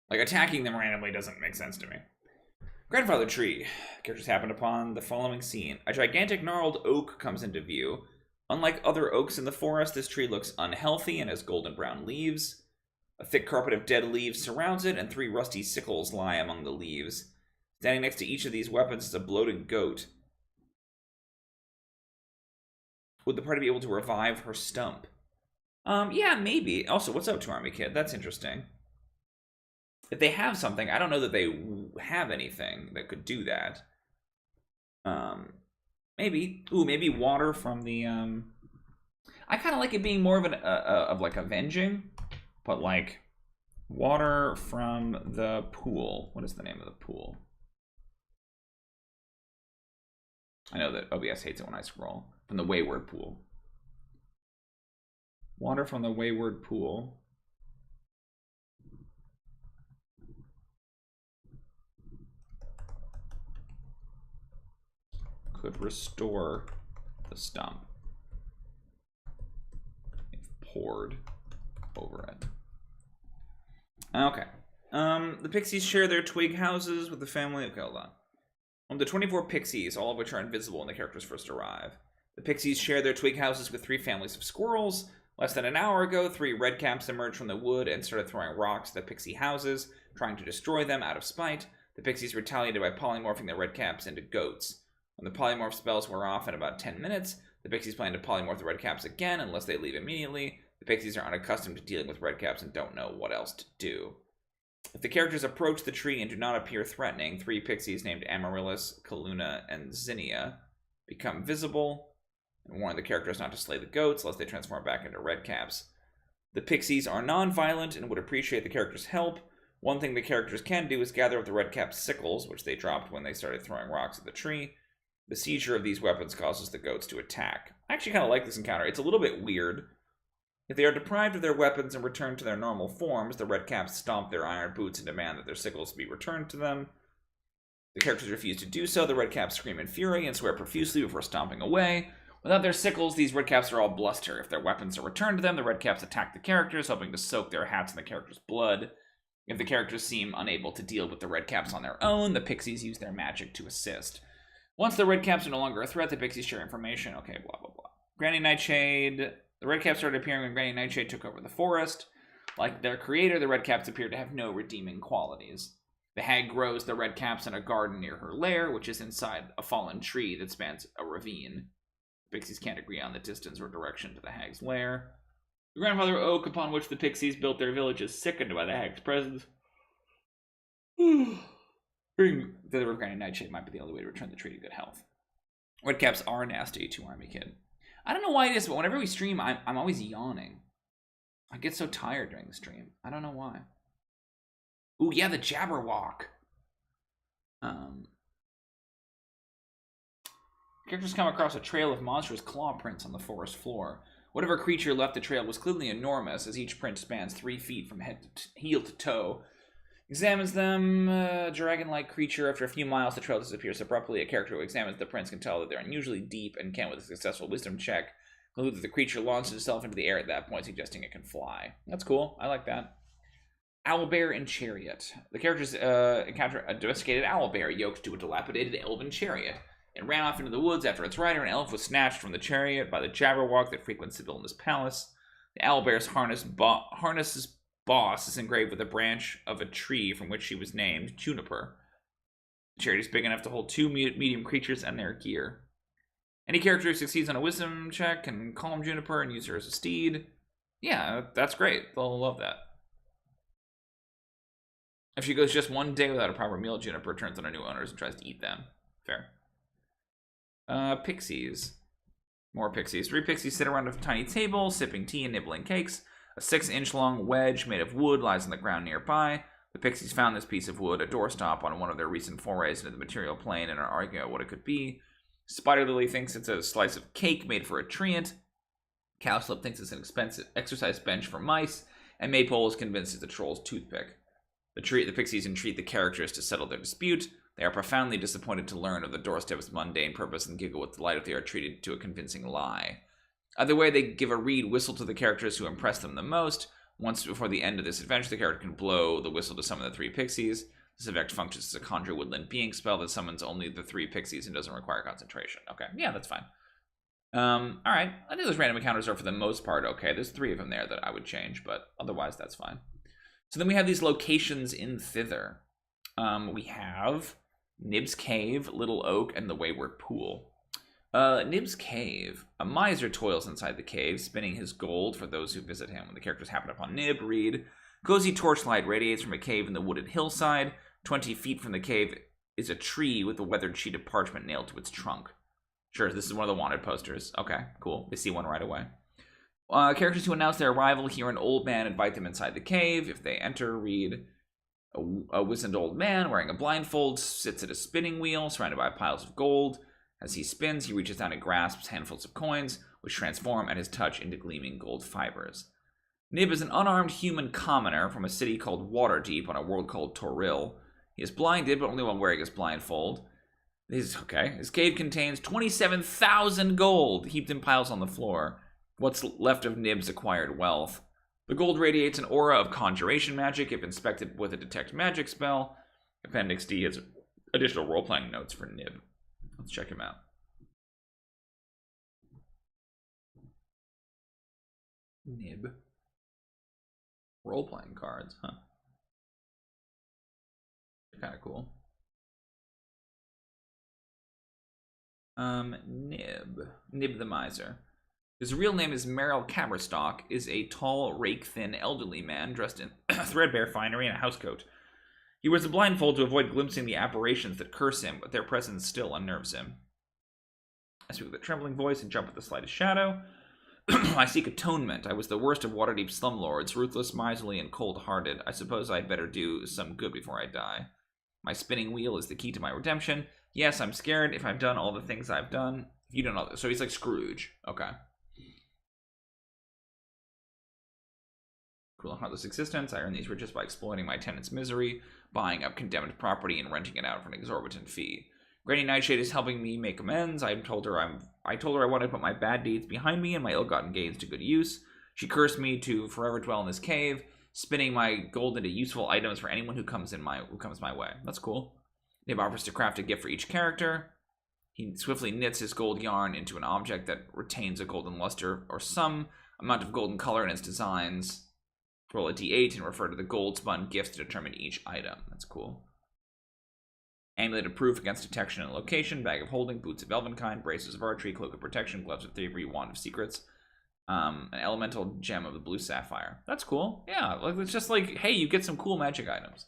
Like, attacking them randomly doesn't make sense to me. Grandfather Tree. Characters happen upon the following scene. A gigantic gnarled oak comes into view. Unlike other oaks in the forest, this tree looks unhealthy and has golden brown leaves. A thick carpet of dead leaves surrounds it, and 3 rusty sickles lie among the leaves. Standing next to each of these weapons is a bloated goat. Would the party be able to revive her stump? Yeah, maybe. Also, what's up, Two Army Kid? That's interesting. If they have something, I don't know that they have anything that could do that. Maybe. Ooh, maybe water from the, I kind of like it being more of of like avenging, but like water from the pool. What is the name of the pool? I know that OBS hates it when I scroll. From the Wayward pool. Water from the Wayward pool. Could restore the stump if poured over it. Okay. The pixies share their twig houses with the family. Okay, hold on. The 24 pixies, all of which are invisible when the characters first arrive. The pixies share their twig houses with 3 families of squirrels. Less than an hour ago, 3 redcaps emerged from the wood and started throwing rocks at the pixie houses, trying to destroy them out of spite. The pixies retaliated by polymorphing their redcaps into goats. When the polymorph spells wear off in about 10 minutes, the pixies plan to polymorph the redcaps again unless they leave immediately. The pixies are unaccustomed to dealing with redcaps and don't know what else to do. If the characters approach the tree and do not appear threatening, 3 pixies named Amaryllis, Kaluna, and Zinnia become visible and warn the characters not to slay the goats lest they transform back into redcaps. The pixies are non-violent and would appreciate the characters' help. One thing the characters can do is gather up the redcap sickles, which they dropped when they started throwing rocks at the tree. The seizure of these weapons causes the goats to attack. I actually kind of like this encounter. It's a little bit weird. If they are deprived of their weapons and return to their normal forms, the redcaps stomp their iron boots and demand that their sickles be returned to them. The characters refuse to do so. The redcaps scream in fury and swear profusely before stomping away. Without their sickles, these redcaps are all bluster. If their weapons are returned to them, the redcaps attack the characters, hoping to soak their hats in the characters' blood. If the characters seem unable to deal with the redcaps on their own, the pixies use their magic to assist. Once the redcaps are no longer a threat, the pixies share information. Okay, blah, blah, blah. Granny Nightshade. The redcaps started appearing when Granny Nightshade took over the forest. Like their creator, the redcaps appear to have no redeeming qualities. The hag grows the redcaps in a garden near her lair, which is inside a fallen tree that spans a ravine. The pixies can't agree on the distance or direction to the hag's lair. The grandfather oak upon which the pixies built their village is sickened by the hag's presence. Hearing the river of Granny Nightshade might be the only way to return the tree to good health. Redcaps are nasty, Two Army Kid. I don't know why it is, but whenever we stream, I'm always yawning. I get so tired during the stream. I don't know why. Ooh, yeah, the Jabberwock. Characters come across a trail of monstrous claw prints on the forest floor. Whatever creature left the trail was clearly enormous, as each print spans 3 feet from heel to toe. Examines them. Dragon-like creature. After a few miles, the trail disappears abruptly. A character who examines the prints can tell that they're unusually deep and can, with a successful wisdom check, conclude that the creature launches itself into the air at that point, suggesting it can fly. That's cool. I like that. Bear and Chariot. The characters encounter a domesticated owlbear yoked to a dilapidated elven chariot. It ran off into the woods after its rider, an elf, was snatched from the chariot by the Jabberwock that frequents the villainous palace. The owlbear's harness's boss is engraved with a branch of a tree from which she was named, Juniper. The chariot is big enough to hold 2 medium creatures and their gear. Any character who succeeds on a wisdom check can call him Juniper and use her as a steed. Yeah, that's great. They'll love that. If she goes just one day without a proper meal, Juniper turns on her new owners and tries to eat them. Fair. Pixies. More pixies. 3 pixies sit around a tiny table, sipping tea and nibbling cakes. A 6-inch long wedge made of wood lies on the ground nearby. The pixies found this piece of wood, a doorstop, on one of their recent forays into the material plane, and are arguing about what it could be. Spider Lily thinks it's a slice of cake made for a treant. Cowslip thinks it's an expensive exercise bench for mice. And Maypole is convinced it's a troll's toothpick. The pixies entreat the characters to settle their dispute. They are profoundly disappointed to learn of the doorstep's mundane purpose and giggle with delight if they are treated to a convincing lie. Either way, they give a reed whistle to the characters who impress them the most. Once before the end of this adventure, the character can blow the whistle to summon the 3 pixies. This effect functions as a conjure woodland being spell that summons only the 3 pixies and doesn't require concentration. Okay, yeah, that's fine. Alright, I think those random encounters are for the most part okay. There's 3 of them there that I would change, but otherwise that's fine. So then we have these locations in Thither. We have Nibs Cave, Little Oak, and the Wayward Pool. Nibs Cave. A miser toils inside the cave, spinning his gold for those who visit him. When the characters happen upon Nib, read, cozy torchlight radiates from a cave in the wooded hillside. 20 feet from the cave is a tree with a weathered sheet of parchment nailed to its trunk. Sure, this is one of the wanted posters. Okay, cool. They see one right away. Characters who announce their arrival hear an old man invite them inside the cave. If they enter, read, a wizened old man wearing a blindfold sits at a spinning wheel surrounded by piles of gold. As he spins, he reaches down and grasps handfuls of coins, which transform at his touch into gleaming gold fibers. Nib is an unarmed human commoner from a city called Waterdeep on a world called Toril. He is blinded, but only while wearing his blindfold. His cave contains 27,000 gold, heaped in piles on the floor. What's left of Nib's acquired wealth. The gold radiates an aura of conjuration magic if inspected with a detect magic spell. Appendix D has additional role-playing notes for Nib. Let's check him out. Nib. Role-playing cards, huh? Kind of cool. Nib the Miser. His real name is Merrill Caberstock, is a tall, rake-thin, elderly man dressed in threadbare finery and a housecoat. He wears a blindfold to avoid glimpsing the apparitions that curse him, but their presence still unnerves him. I speak with a trembling voice and jump at the slightest shadow. I seek atonement. I was the worst of Waterdeep slumlords, ruthless, miserly, and cold-hearted. I suppose I'd better do some good before I die. My spinning wheel is the key to my redemption. Yes, I'm scared if I've done all the things I've done. You don't know this. So he's like Scrooge. Okay. Cruel and heartless existence. I earn these riches by exploiting my tenant's misery, buying up condemned property, and renting it out for an exorbitant fee. Granny Nightshade is helping me make amends. I told her I wanted to put my bad deeds behind me and my ill-gotten gains to good use. She cursed me to forever dwell in this cave, spinning my gold into useful items for anyone who comes my way. That's cool. Nib offers to craft a gift for each character. He swiftly knits his gold yarn into an object that retains a golden luster or some amount of golden color in its designs. Roll a d8 and refer to the gold spun gifts to determine each item. That's cool. Amulet of proof against detection and location, bag of holding, boots of elvenkind, braces of archery, cloak of protection, gloves of thievery, wand of secrets, an elemental gem of the blue sapphire. That's cool. Yeah, like it's just like, hey, you get some cool magic items.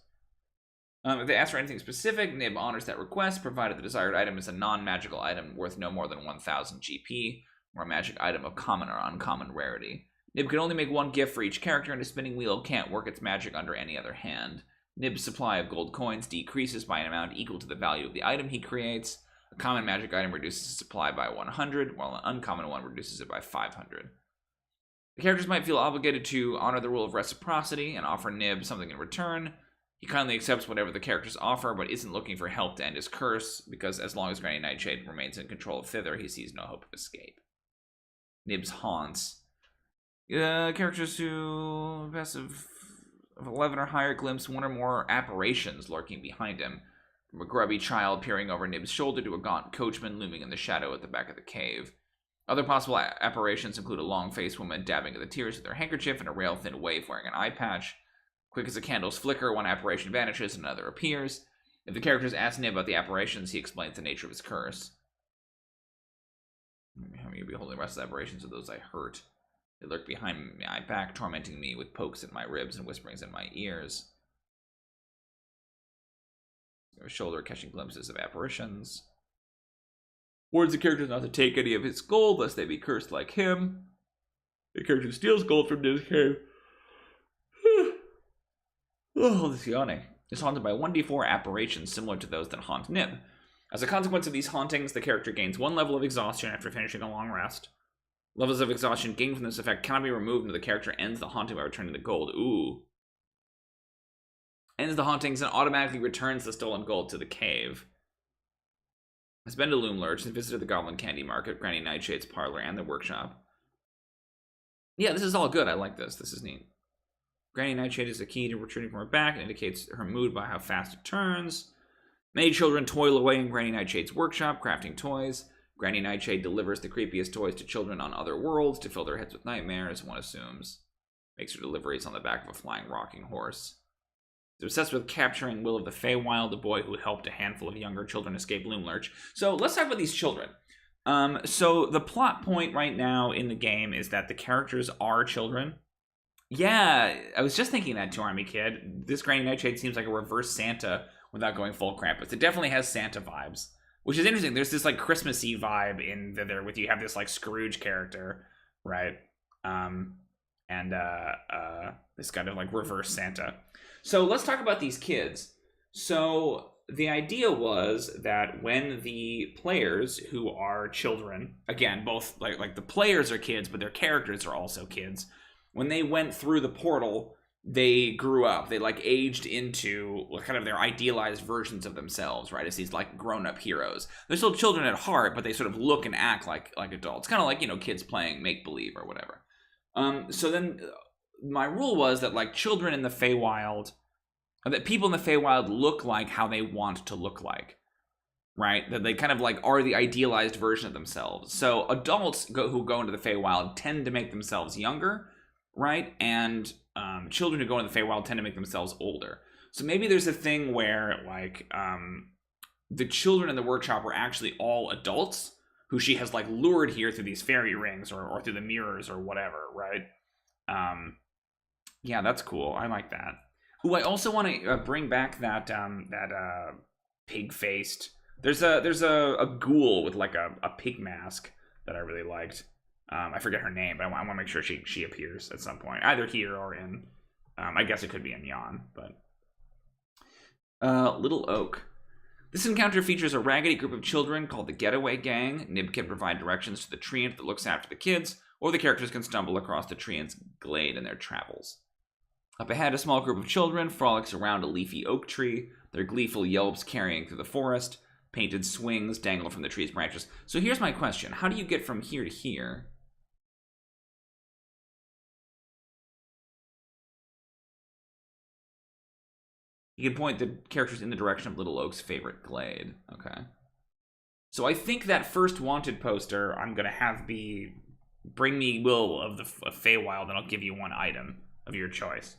If they ask for anything specific, Nib honors that request, provided the desired item is a non-magical item worth no more than 1,000 GP, or a magic item of common or uncommon rarity. Nib can only make one gift for each character, and a spinning wheel can't work its magic under any other hand. Nib's supply of gold coins decreases by an amount equal to the value of the item he creates. A common magic item reduces its supply by 100, while an uncommon one reduces it by 500. The characters might feel obligated to honor the rule of reciprocity and offer Nib something in return. He kindly accepts whatever the characters offer, but isn't looking for help to end his curse, because as long as Granny Nightshade remains in control of Thither, he sees no hope of escape. Nibs haunts. Characters who passive of 11 or higher glimpse one or more apparitions lurking behind him, from a grubby child peering over Nib's shoulder to a gaunt coachman looming in the shadow at the back of the cave. Other possible apparitions include a long-faced woman dabbing at the tears with her handkerchief and a rail-thin waif wearing an eye patch. Quick as a candle's flicker, one apparition vanishes and another appears. If the characters ask Nib about the apparitions, he explains the nature of his curse. How many beholding the rest of the apparitions of those I hurt? They lurk behind my back, tormenting me with pokes at my ribs and whisperings in my ears. Their shoulder catching glimpses of apparitions. Warns the characters not to take any of his gold, lest they be cursed like him. The character steals gold from Nibs Cave. Oh, this yawning. Is haunted by 1d4 apparitions similar to those that haunt Nib. As a consequence of these hauntings, the character gains 1 level of exhaustion after finishing a long rest. Levels of exhaustion gained from this effect cannot be removed until the character ends the haunting by returning the gold. Ooh. Ends the hauntings and automatically returns the stolen gold to the cave. Has been to Loomlurch and visited the Goblin Candy Market, Granny Nightshade's parlor, and the workshop. Yeah, this is all good. I like this. This is neat. Granny Nightshade is the key to retreating from her back and indicates her mood by how fast it turns. Many children toil away in Granny Nightshade's workshop, crafting toys. Granny Nightshade delivers the creepiest toys to children on other worlds to fill their heads with nightmares, one assumes. Makes her deliveries on the back of a flying rocking horse. Is obsessed with capturing Will of the Feywild, the boy who helped a handful of younger children escape Loomlurch. So let's talk about these children. So the plot point right now in the game is that the characters are children. Yeah, I was just thinking that too, Army Kid. This Granny Nightshade seems like a reverse Santa without going full Krampus. It definitely has Santa vibes, which is interesting. There's this like Christmassy vibe in there with you have this like Scrooge character, right? This kind of like reverse Santa. So let's talk about these kids. So the idea was that when the players who are children, again, both like the players are kids, but their characters are also kids. When they went through the portal, they grew up. They like aged into kind of their idealized versions of themselves, right? As these like grown-up heroes. They're still children at heart, but they sort of look and act like adults. Kind of like, you know, kids playing make-believe or whatever. So then my rule was that like children in the Feywild, that people in the Feywild look like how they want to look like, right? That they kind of like are the idealized version of themselves. So adults who go into the Feywild tend to make themselves younger, right? And children who go into the Feywild tend to make themselves older. So maybe there's a thing where like the children in the workshop are actually all adults who she has like lured here through these fairy rings or through the mirrors or whatever, right? Yeah, that's cool. I like that. Ooh, I also want to bring back that pig-faced. There's a ghoul with like a pig mask that I really liked. I forget her name, but I want to make sure she appears at some point, either here or in. I guess it could be in Yon, but Little Oak. This encounter features a raggedy group of children called the Getaway Gang. Nib can provide directions to the treant that looks after the kids, or the characters can stumble across the treant's glade in their travels. Up ahead, a small group of children frolics around a leafy oak tree, their gleeful yelps carrying through the forest. Painted swings dangle from the tree's branches. So here's my question. How do you get from here to here? You can point the characters in the direction of Little Oak's favorite glade. Okay. So I think that first wanted poster I'm going to have be bring me Will of the Feywild, and I'll give you one item of your choice.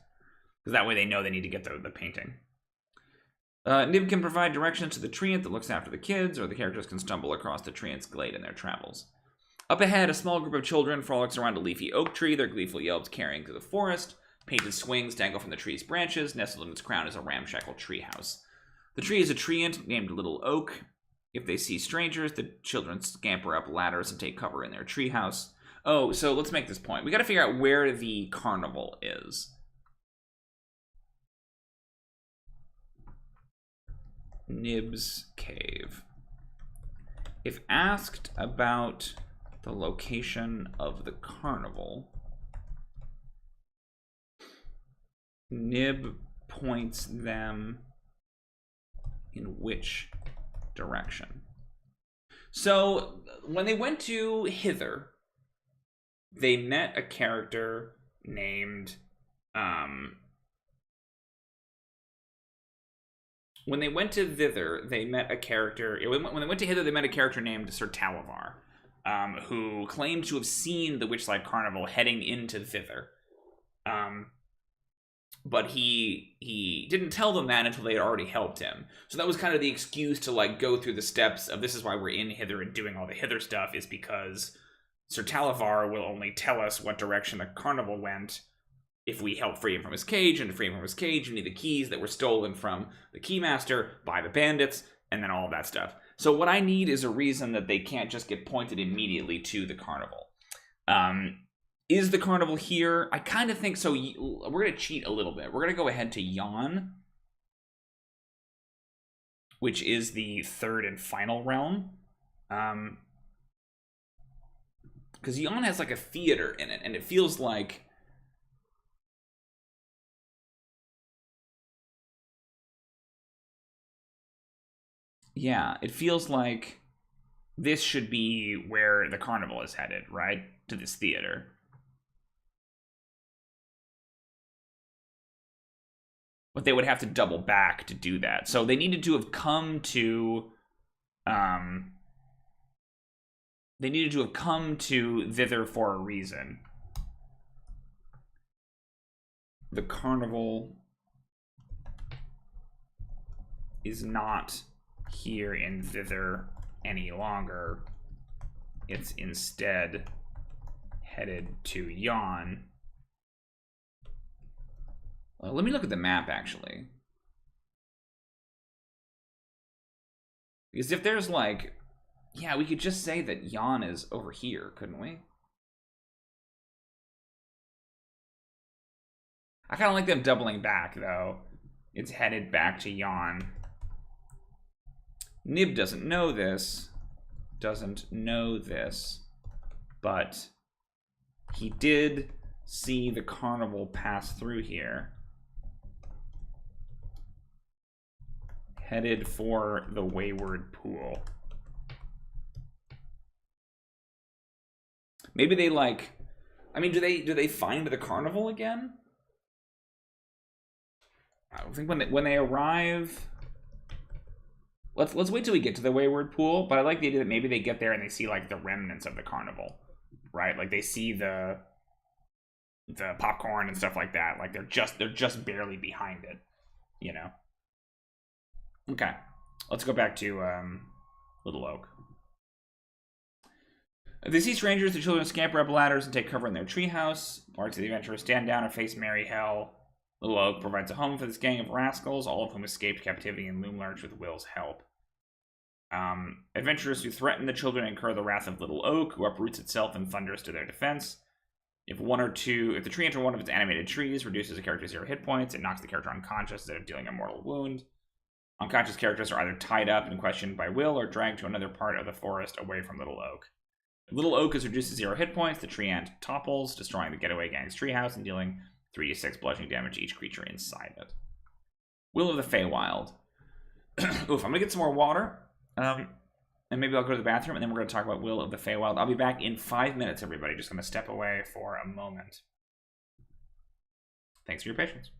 Because that way they know they need to get the painting. Nib can provide directions to the treant that looks after the kids, or the characters can stumble across the treant's glade in their travels. Up ahead, a small group of children frolics around a leafy oak tree, their gleeful yelps carrying through the forest. Painted swings dangle from the tree's branches. Nestled in its crown is a ramshackle treehouse. The tree is a treant named Little Oak. If they see strangers, the children scamper up ladders and take cover in their treehouse. Oh, so let's make this point. We got to figure out where the carnival is. Nibs Cave. If asked about the location of the carnival, Nib points them in which direction? So when they went to Hither, they met a character named when they went to Thither, they met a character. When they went to Hither, they met a character named Sir Talavar, who claimed to have seen the Witchlight Carnival heading into Thither. But he didn't tell them that until they had already helped him. So that was kind of the excuse to like go through the steps of this is why we're in Hither and doing all the Hither stuff, is because Sir Talavar will only tell us what direction the carnival went if we help free him from his cage, and to free him from his cage, you need the keys that were stolen from the Keymaster by the bandits, and then all of that stuff. So what I need is a reason that they can't just get pointed immediately to the carnival. Is the carnival here? I kind of think so. We're going to cheat a little bit. We're going to go ahead to Yon, which is the third and final realm. Because Yon has like a theater in it, and it feels like... Yeah, it feels like this should be where the carnival is headed, right? To this theater. But they would have to double back to do that. So they needed to have come to... they needed to have come to Thither for a reason. The carnival is not here in Thither any longer. It's instead headed to Yon. Let me look at the map, actually. Because if there's like... Yeah, we could just say that Yon is over here, couldn't we? I kind of like them doubling back, though. It's headed back to Yon. Nib doesn't know this, but he did see the carnival pass through here. Headed for the Wayward pool. Maybe they like... I mean, do they find the carnival again? I don't think when they arrive... Let's wait till we get to the Wayward pool, but I like the idea that maybe they get there and they see like the remnants of the carnival, right? Like they see the popcorn and stuff like that. Like they're just barely behind it, you know. Okay, let's go back to Little Oak. If they see strangers, the children scamper up ladders and take cover in their treehouse. Parts of the adventurers stand down and face merry hell. Little Oak provides a home for this gang of rascals, all of whom escaped captivity in Loomlarch with Will's help. Adventurers who threaten the children incur the wrath of Little Oak, who uproots itself and thunders to their defense. If the tree enters one of its animated trees, reduces a character's 0 hit points, it knocks the character unconscious instead of dealing a mortal wound. Unconscious characters are either tied up and questioned by Will or dragged to another part of the forest away from Little Oak. If Little Oak is reduced to 0 hit points, the tree ant topples, destroying the getaway gang's treehouse and dealing 3d6 bludgeoning damage to each creature inside it. Will of the Feywild. Oof, I'm going to get some more water. And maybe I'll go to the bathroom, and then we're going to talk about Will of the Feywild. I'll be back in 5 minutes, everybody. Just going to step away for a moment. Thanks for your patience.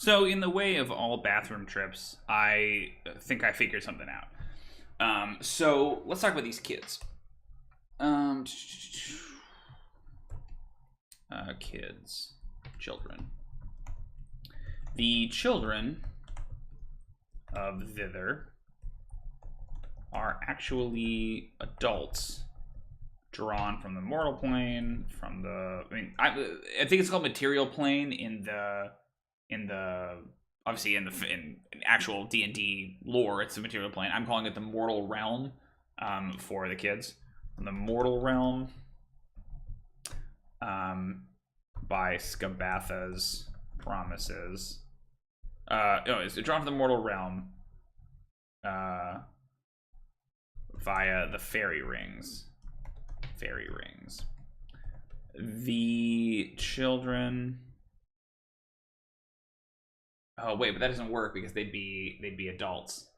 So in the way of all bathroom trips, I think I figured something out. So let's talk about these kids. Kids, children. The children of thither are actually adults drawn from the mortal plane, from the, I think it's called material plane in obviously in actual D&D lore, it's the material plane. I'm calling it the mortal realm for the kids. From the mortal realm by Skabatha's promises. It's drawn from the mortal realm via the fairy rings. The children. Oh wait, but that doesn't work because they'd be adults.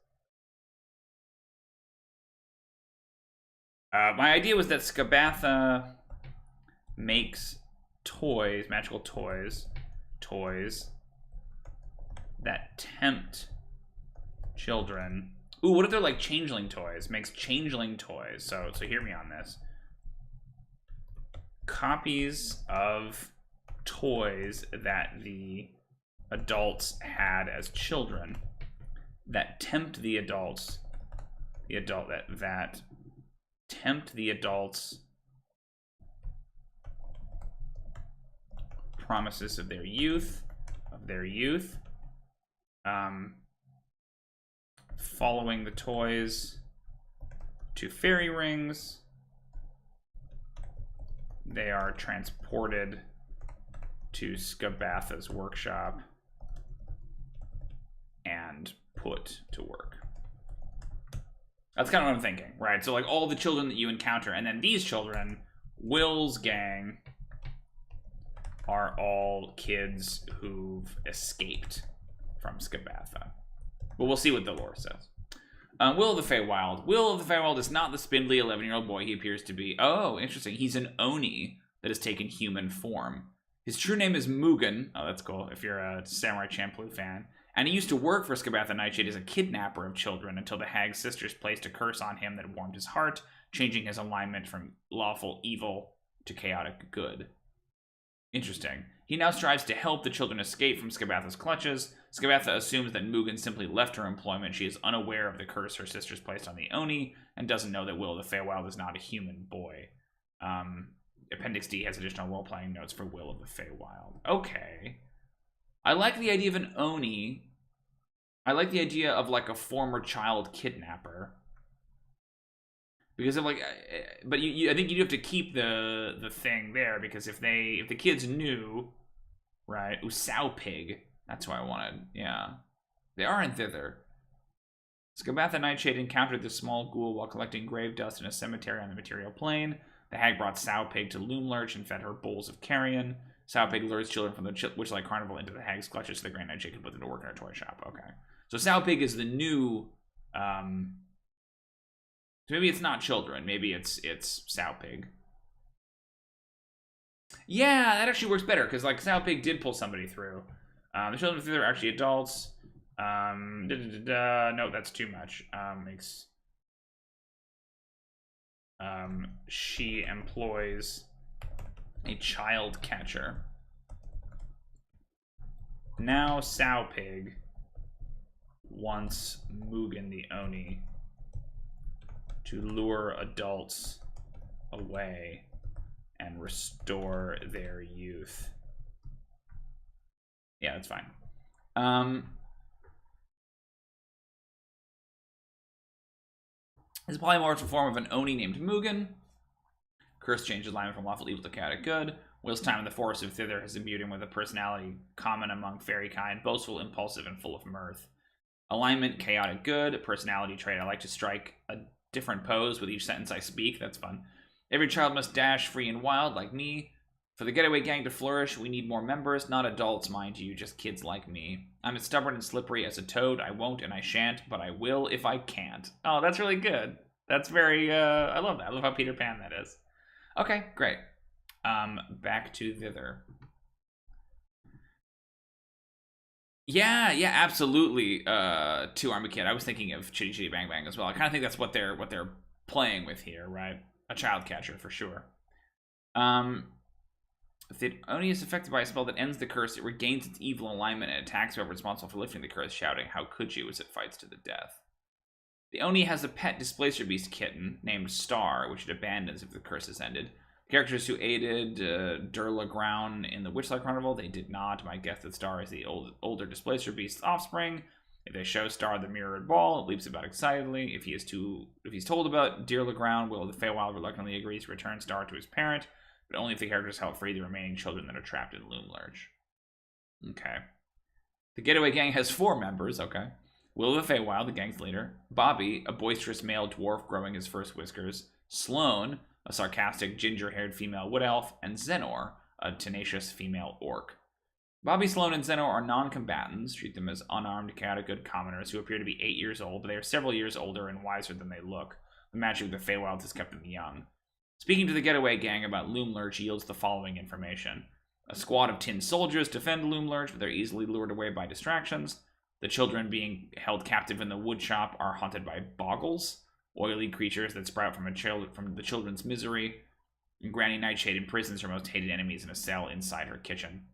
My idea was that Skabatha makes toys, magical toys that tempt children. Ooh, what if they're like changeling toys? Makes changeling toys. So hear me on this. Copies of toys that the adults had as children that tempt the adults, that tempt the adults' promises of their youth, following the toys to fairy rings. They are transported to Skabatha's workshop and put to work. That's kind of what I'm thinking, right? So like all the children that you encounter, and then these children, Will's gang, are all kids who've escaped from Skabatha. But we'll see what the lore says. Will of the Feywild. Will of the Feywild is not the spindly 11-year-old boy he appears to be. Oh, interesting. He's an Oni that has taken human form. His true name is Mugen. Oh, that's cool if you're a Samurai Champloo fan. And he used to work for Skabatha Nightshade as a kidnapper of children until the Hag's sisters placed a curse on him that warmed his heart, changing his alignment from lawful evil to chaotic good. Interesting. He now strives to help the children escape from Skabatha's clutches. Skabatha assumes that Mugen simply left her employment. She is unaware of the curse her sisters placed on the Oni and doesn't know that Will of the Feywild is not a human boy. Appendix D has additional role-playing notes for Will of the Feywild. Okay. I like the idea of an Oni. I like the idea of like a former child kidnapper. Because of like, but I think you have to keep the thing there, because if the kids knew, right? Usau Pig, that's who I wanted. Yeah, they are in thither. Skabatha Nightshade encountered the small ghoul while collecting grave dust in a cemetery on the material plane. The hag brought Sow Pig to Loomlurch and fed her bowls of carrion. Sow Pig lures children from the Witchlight Carnival into the hag's clutches so the Grand Nightshade can put them to work in her toy shop. Okay, so Sow Pig is the new. So maybe it's not children. Maybe it's Sow Pig. Yeah, that actually works better because like Sow Pig did pull somebody through. The children of thither are actually adults. No, that's too much. She employs a child catcher. Now Sow Pig wants Mugen the Oni to lure adults away and restore their youth. Yeah, that's fine. This polymorph form of an Oni named Mugen. Curse changed his alignment from lawful evil to chaotic good. Will's time in the forest of thither has imbued him with a personality common among fairy kind, boastful, impulsive, and full of mirth. Alignment, chaotic good. A personality trait. I like to strike a different pose with each sentence I speak. That's fun. Every child must dash free and wild like me. For the getaway gang to flourish, we need more members, not adults, mind you, just kids like me. I'm as stubborn and slippery as a toad. I won't and I shan't, but I will if I can't. Oh, that's really good. That's very, I love that. I love how Peter Pan that is. Okay, great. Back to thither. Yeah, yeah, absolutely. Two Army Kid. I was thinking of Chitty Chitty Bang Bang as well. I kind of think that's what they're playing with here, right? A child catcher for sure. If the Oni is affected by a spell that ends the curse, it regains its evil alignment and attacks whoever responsible for lifting the curse, shouting, "How could you?" as it fights to the death. The Oni has a pet Displacer Beast kitten named Star, which it abandons if the curse is ended. Characters who aided Durla Ground in the Witchlight Carnival, they did not. My guess that Star is the older Displacer Beast's offspring. If they show Star the mirrored ball, it leaps about excitedly. If he's told about Durla Ground, Will of the Feywild reluctantly agrees to return Star to his parent, but only if the characters help free the remaining children that are trapped in Loom Lurch. Okay. The Getaway Gang has 4 members, okay. Will of the Feywild, the gang's leader. Bobby, a boisterous male dwarf growing his first whiskers. Sloane, a sarcastic, ginger-haired female wood elf. And Zenor, a tenacious female orc. Bobby, Sloane, and Zenor are non-combatants. Treat them as unarmed, chaotic good commoners who appear to be 8 years old, but they are several years older and wiser than they look. The magic of the Feywild has kept them young. Speaking to the Getaway Gang about Loom Lurch yields the following information. A squad of tin soldiers defend Loom Lurch, but they're easily lured away by distractions. The children being held captive in the wood shop are haunted by boggles, oily creatures that sprout from the children's misery. And Granny Nightshade imprisons her most hated enemies in a cell inside her kitchen.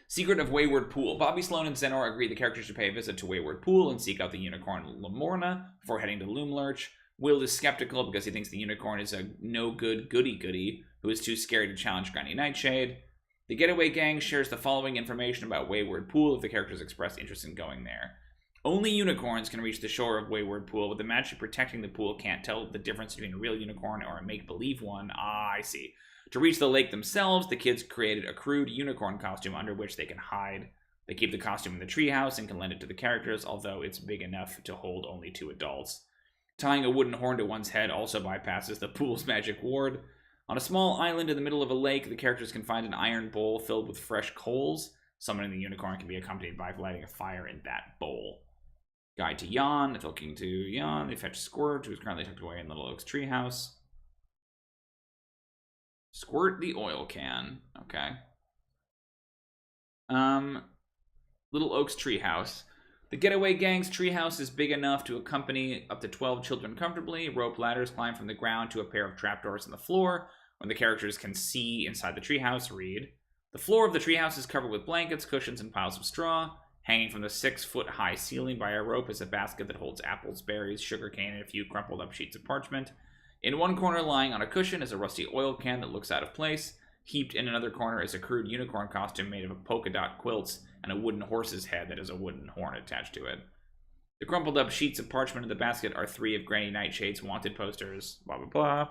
Secret of Wayward Pool. Bobby, Sloane, and Zenor agree the characters should pay a visit to Wayward Pool and seek out the unicorn Lamorna before heading to Loom Lurch. Will is skeptical because he thinks the unicorn is a no-good goody-goody who is too scared to challenge Granny Nightshade. The Getaway Gang shares the following information about Wayward Pool if the characters express interest in going there. Only unicorns can reach the shore of Wayward Pool, but the magic protecting the pool can't tell the difference between a real unicorn or a make-believe one. Ah, I see. To reach the lake themselves, the kids created a crude unicorn costume under which they can hide. They keep the costume in the treehouse and can lend it to the characters, although it's big enough to hold only 2 adults. Tying a wooden horn to one's head also bypasses the pool's magic ward. On a small island in the middle of a lake, the characters can find an iron bowl filled with fresh coals. Summoning the unicorn can be accompanied by lighting a fire in that bowl. Guide to Yon. If looking to Yon, they fetch Squirt, who is currently tucked away in Little Oak's treehouse. Squirt the oil can. Okay. Little Oak's treehouse. The Getaway Gang's treehouse is big enough to accompany up to 12 children comfortably. Rope ladders climb from the ground to a pair of trapdoors in the floor. When the characters can see inside the treehouse, read. The floor of the treehouse is covered with blankets, cushions, and piles of straw. Hanging from the 6-foot-high ceiling by a rope is a basket that holds apples, berries, sugarcane, and a few crumpled up sheets of parchment. In one corner, lying on a cushion, is a rusty oil can that looks out of place. Heaped in another corner is a crude unicorn costume made of polka dot quilts and a wooden horse's head that has a wooden horn attached to it. The crumpled up sheets of parchment in the basket are 3 of Granny Nightshade's wanted posters. Blah, blah, blah.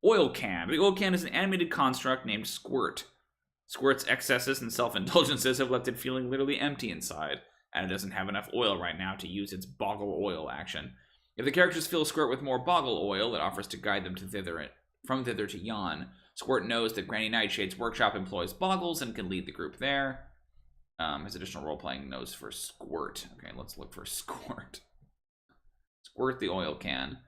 Oil can. The oil can is an animated construct named Squirt. Squirt's excesses and self-indulgences have left it feeling literally empty inside, and it doesn't have enough oil right now to use its boggle oil action. If the characters fill Squirt with more boggle oil, it offers to guide them from thither to Yon. Squirt knows that Granny Nightshade's workshop employs boggles and can lead the group there. His additional role-playing knows for Squirt. Okay, let's look for Squirt. Squirt the oil can.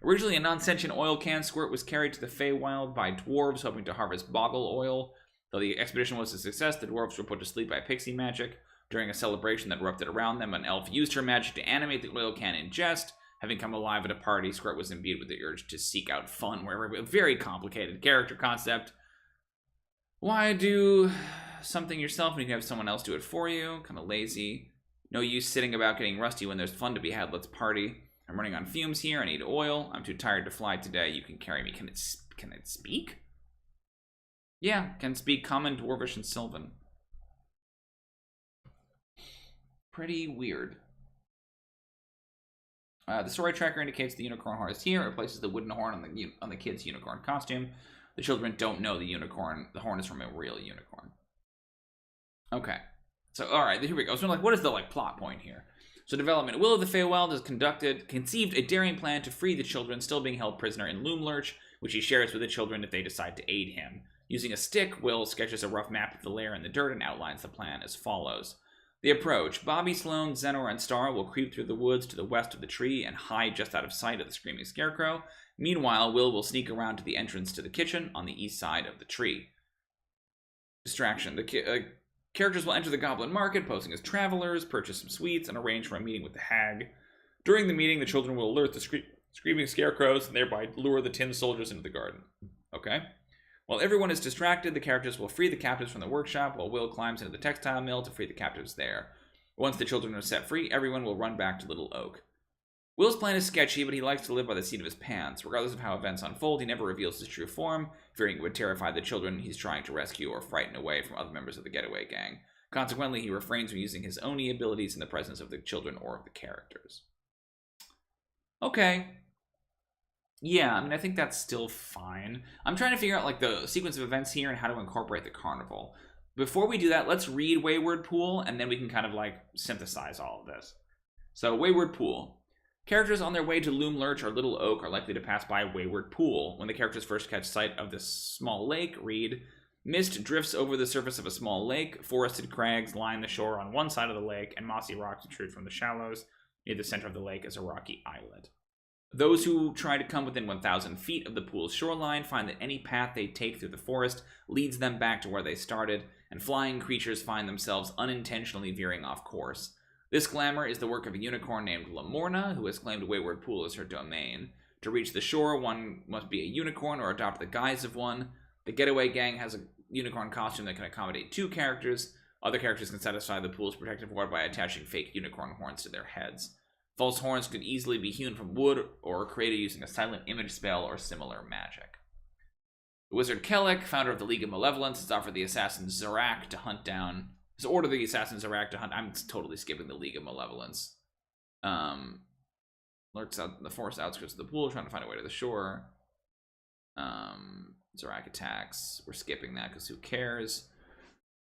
Originally a non-sentient oil can, Squirt was carried to the Feywild by dwarves hoping to harvest boggle oil. Though the expedition was a success, the dwarves were put to sleep by pixie magic. During a celebration that erupted around them, an elf used her magic to animate the oil can in jest. Having come alive at a party, Squirt was imbued with the urge to seek out fun wherever. A very complicated character concept. Why do something yourself when you can have someone else do it for you? Kind of lazy. No use sitting about getting rusty when there's fun to be had. Let's party. I'm running on fumes here. I need oil. I'm too tired to fly today. You can carry me. Can it speak? Yeah, can speak Common, Dwarvish, and Sylvan. Pretty weird. The story tracker indicates the unicorn horn is here. It replaces the wooden horn on the kid's unicorn costume. The children don't know the horn is from a real unicorn. Okay. So, alright, here we go. So, what is the, plot point here? So, development. Will of the Feywild has conceived a daring plan to free the children still being held prisoner in Loom Lurch, which he shares with the children if they decide to aid him. Using a stick, Will sketches a rough map of the lair in the dirt and outlines the plan as follows. The approach. Bobby, Sloane, Zenor, and Star will creep through the woods to the west of the tree and hide just out of sight of the screaming scarecrow. Meanwhile, Will sneak around to the entrance to the kitchen on the east side of the tree. Distraction. Characters will enter the Goblin Market, posing as travelers, purchase some sweets, and arrange for a meeting with the hag. During the meeting, the children will alert the screaming scarecrows and thereby lure the tin soldiers into the garden. Okay? While everyone is distracted, the characters will free the captives from the workshop while Will climbs into the textile mill to free the captives there. Once the children are set free, everyone will run back to Little Oak. Will's plan is sketchy, but he likes to live by the seat of his pants. Regardless of how events unfold, he never reveals his true form, fearing it would terrify the children he's trying to rescue or frighten away from other members of the getaway gang. Consequently, he refrains from using his Oni abilities in the presence of the children or of the characters. Okay. Yeah, I mean, I think that's still fine. I'm trying to figure out, like, the sequence of events here and how to incorporate the carnival. Before we do that, let's read Wayward Pool, and then we can kind of, like, synthesize all of this. So, Wayward Pool. Characters on their way to Loom Lurch or Little Oak are likely to pass by Wayward Pool. When the characters first catch sight of this small lake, read, mist drifts over the surface of a small lake, forested crags line the shore on one side of the lake, and mossy rocks protrude from the shallows. Near the center of the lake is a rocky islet. Those who try to come within 1,000 feet of the pool's shoreline find that any path they take through the forest leads them back to where they started, and flying creatures find themselves unintentionally veering off course. This glamour is the work of a unicorn named Lamorna, who has claimed Wayward Pool as her domain. To reach the shore, one must be a unicorn or adopt the guise of one. The getaway gang has a unicorn costume that can accommodate 2 characters. Other characters can satisfy the pool's protective ward by attaching fake unicorn horns to their heads. False horns could easily be hewn from wood or created using a silent image spell or similar magic. The wizard Kellic, founder of the League of Malevolence, has offered the assassin Zorak to hunt down... Has ordered the assassin Zorak to hunt... I'm totally skipping the League of Malevolence. Lurks out in the forest outskirts of the pool, trying to find a way to the shore. Zorak attacks. We're skipping that because who cares?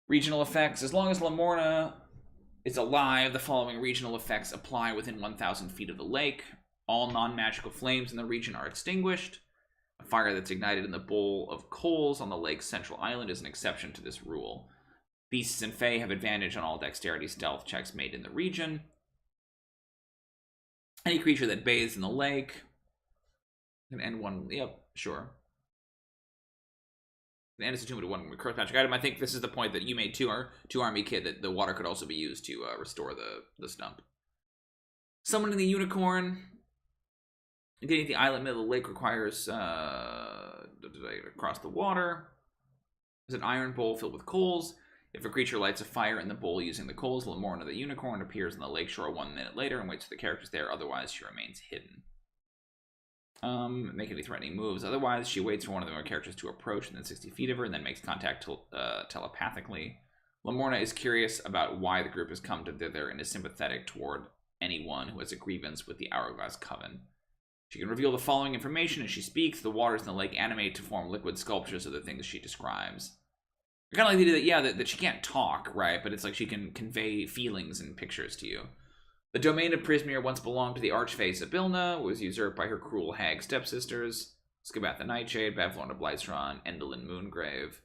Regional effects. As long as Lamorna is alive, the following regional effects apply within 1,000 feet of the lake. All non-magical flames in the region are extinguished. A fire that's ignited in the bowl of coals on the lake's central island is an exception to this rule. Beasts and Fae have advantage on all dexterity stealth checks made in the region. Any creature that bathes in the lake can end one... Yep, sure. And it's attuned to one curse magic item. I think this is the point that you made to Army Kid, that the water could also be used to restore the stump. Summoning the unicorn. Getting to the island middle of the lake requires across the water. There's an iron bowl filled with coals. If a creature lights a fire in the bowl using the coals, Lamorna the unicorn appears on the lakeshore 1 minute later and waits for the characters there. Otherwise, she remains hidden. Make any threatening moves. Otherwise, she waits for one of the characters to approach within 60 feet of her and then makes contact telepathically. Lamorna is curious about why the group has come thither and is sympathetic toward anyone who has a grievance with the Hourglass Coven. She can reveal the following information as she speaks. The waters in the lake animate to form liquid sculptures of the things she describes. I kind of like the idea that, that she can't talk, right? But it's like she can convey feelings and pictures to you. The domain of Prismere once belonged to the Archfey Sibilna, was usurped by her cruel hag stepsisters, Skabath the Nightshade, Bavlorna Blytron, Endolin Moongrave.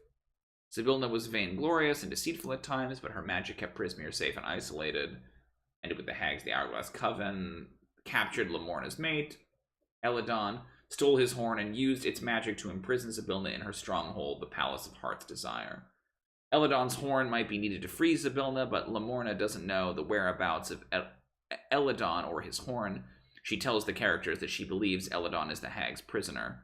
Sibilna was vainglorious and deceitful at times, but her magic kept Prismere safe and isolated. Ended with the hags, the Hourglass Coven, captured Lamorna's mate, Eladon, stole his horn and used its magic to imprison Sibilna in her stronghold, the Palace of Heart's Desire. Eladon's horn might be needed to free Sibilna, but Lamorna doesn't know the whereabouts of Eladon or his horn. She tells the characters that she believes Eladon is the hag's prisoner.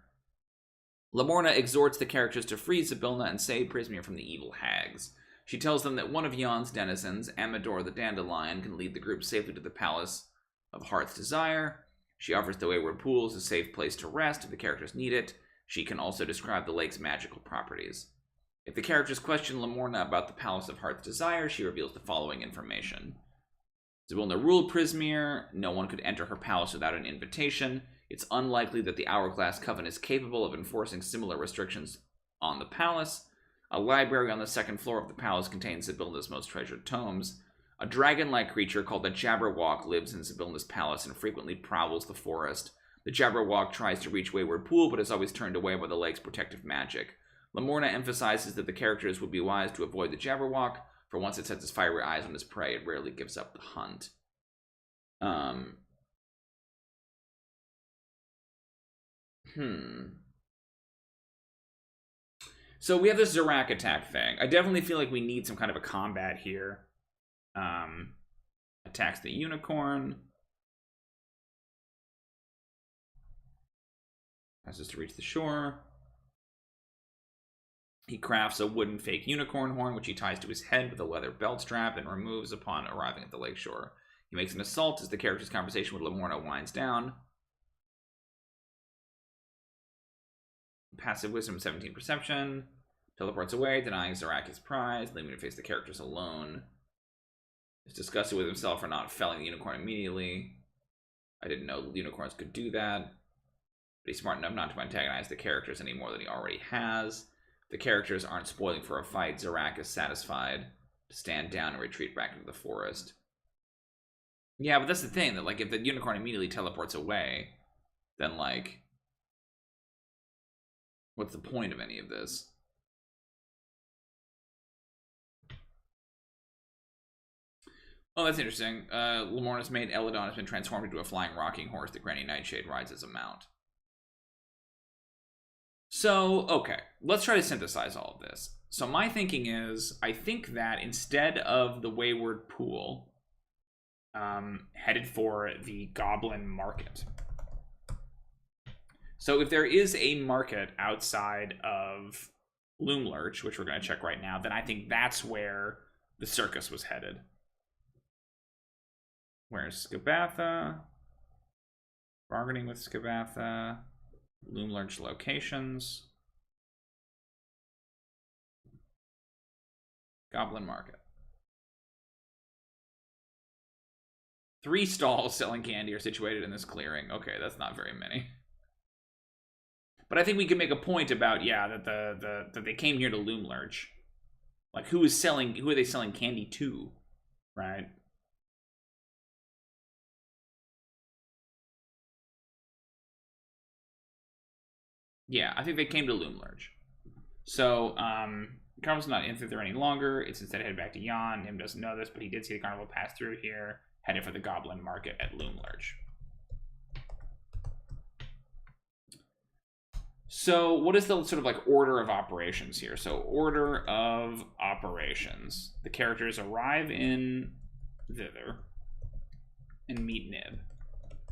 Lamorna exhorts the characters to free Sibilna and save Prismere from the evil hags. She tells them that one of Yon's denizens, Amador the Dandelion, can lead the group safely to the Palace of Heart's Desire. She offers the Wayward Pool as a safe place to rest if the characters need it. She can also describe the lake's magical properties. If the characters question Lamorna about the Palace of Heart's Desire, she reveals the following information. Sibilna ruled Prismere. No one could enter her palace without an invitation. It's unlikely that the Hourglass Coven is capable of enforcing similar restrictions on the palace. A library on the second floor of the palace contains Sibilna's most treasured tomes. A dragon-like creature called the Jabberwock lives in Sibilna's palace and frequently prowls the forest. The Jabberwock tries to reach Wayward Pool, but is always turned away by the lake's protective magic. Lamorna emphasizes that the characters would be wise to avoid the Jabberwock, for once it sets its fiery eyes on its prey, it rarely gives up the hunt. So we have this Zorak Attack thing. I definitely feel like we need some kind of a combat here. Attacks the unicorn. Passes to reach the shore. He crafts a wooden fake unicorn horn, which he ties to his head with a leather belt strap and removes upon arriving at the lakeshore. He makes an assault as the character's conversation with Lamorna winds down. Passive wisdom, 17 perception. Teleports away, denying Zorak his prize, leaving him to face the characters alone. He's disgusted with himself for not felling the unicorn immediately. I didn't know unicorns could do that. But he's smart enough not to antagonize the characters any more than he already has. The characters aren't spoiling for a fight. Zorak is satisfied to stand down and retreat back into the forest. Yeah, but that's the thing, that like if the unicorn immediately teleports away, then like what's the point of any of this? Oh, that's interesting. Lamorna's maid Eladon has been transformed into a flying rocking horse that Granny Nightshade rides as a mount. So, okay, let's try to synthesize all of this. So my thinking is, I think that instead of the Wayward pool, headed for the Goblin Market. So if there is a market outside of Loomlurch, which we're going to check right now, then I think that's where the circus was headed. Where's Skabatha? Bargaining with Skabatha. Loomlurch locations. Goblin Market. 3 stalls selling candy are situated in this clearing. Okay, that's not very many. But I think we can make a point about, yeah, that that they came here to Loomlurch. Like, who are they selling candy to? Right? Yeah, I think they came to Loomlurch. So, Carnival's not in through there any longer. It's instead headed back to Yon. Nim doesn't know this, but he did see the Carnival pass through here, headed for the Goblin Market at Loomlurch. So, what is the sort of like order of operations here? So, order of operations. The characters arrive in thither and meet Nib.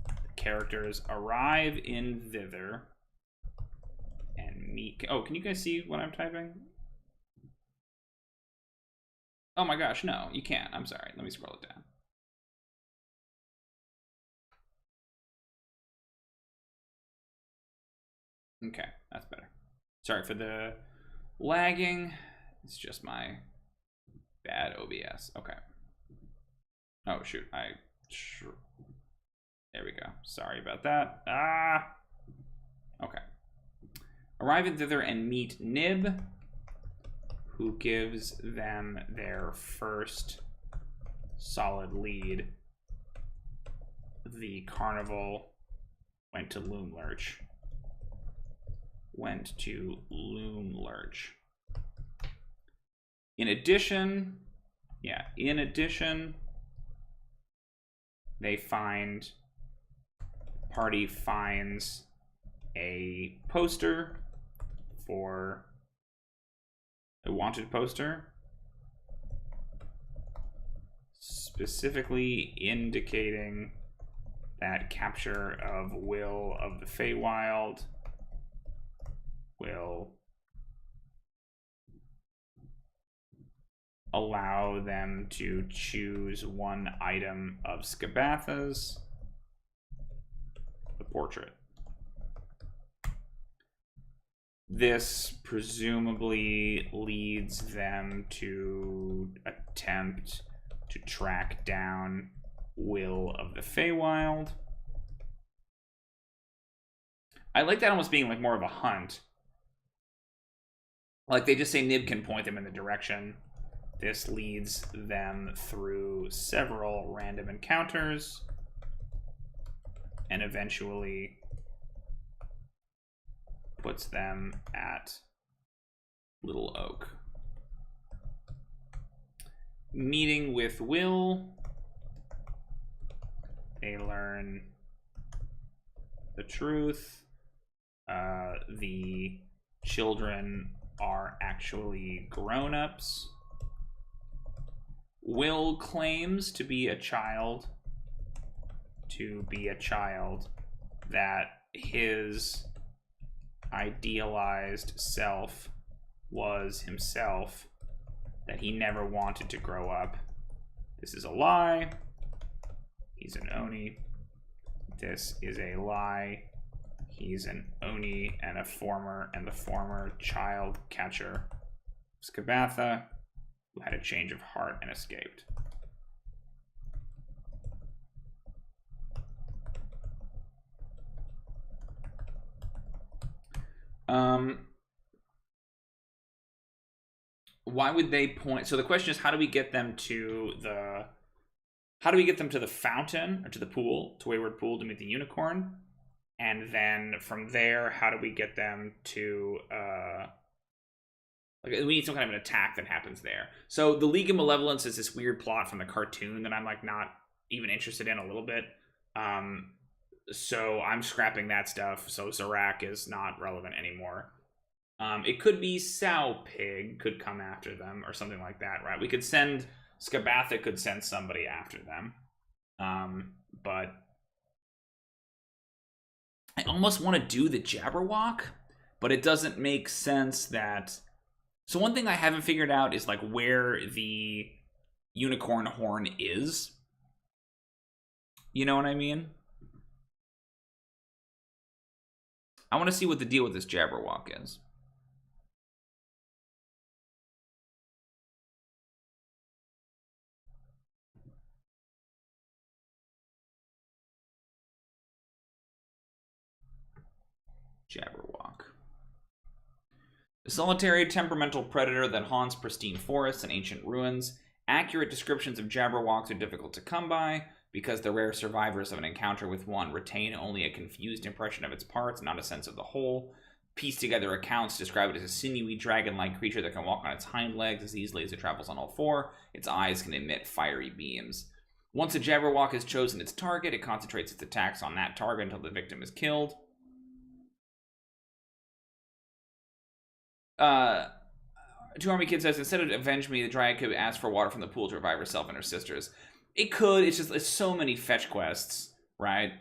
The characters arrive in thither and meet... Oh, can you guys see what I'm typing? Oh my gosh, no, you can't. I'm sorry. Let me scroll it down. Okay, that's better. Sorry for the lagging. It's just my bad OBS. Okay. Oh, shoot. There we go. Sorry about that. Okay. Arrive in thither and meet Nib, who gives them their first solid lead. The carnival went to Loomlurch. In addition, party finds a poster for a wanted poster, specifically indicating that capture of Will of the Feywild will allow them to choose one item of Skabatha's, the portrait. This presumably leads them to attempt to track down Will of the Feywild. I like that almost being like more of a hunt. Like they just say Nib can point them in the direction. This leads them through several random encounters and eventually puts them at Little Oak. Meeting with Will, they learn the truth. The children are actually grown-ups. Will claims to be a child. That his idealized self was himself, that he never wanted to grow up. This is a lie. He's an Oni. This is a lie. He's an Oni and the former child catcher Skabatha, who had a change of heart and escaped. Why would they point? So the question is, how do we get them to the fountain, or to the pool, to Wayward Pool, to meet the unicorn? And then from there, how do we get them to like, we need some kind of an attack that happens there. So the League of Malevolence is this weird plot from the cartoon that I'm like not even interested in a little bit. So I'm scrapping that stuff. So Zorak is not relevant anymore. It could be Sow Pig could come after them or something like that, right? We could send Skabatha could send somebody after them. But I almost want to do the Jabberwock, but it doesn't make sense that. So one thing I haven't figured out is like where the unicorn horn is. You know what I mean? I want to see what the deal with this Jabberwock is. Jabberwock. A solitary temperamental predator that haunts pristine forests and ancient ruins. Accurate descriptions of Jabberwocks are difficult to come by because the rare survivors of an encounter with one retain only a confused impression of its parts, not a sense of the whole. Pieced together accounts describe it as a sinewy, dragon-like creature that can walk on its hind legs as easily as it travels on all four. Its eyes can emit fiery beams. Once a Jabberwock has chosen its target, it concentrates its attacks on that target until the victim is killed. Two Army Kid says, instead of avenge me, the Dryad could ask for water from the pool to revive herself and her sisters. It could. It's so many fetch quests, right?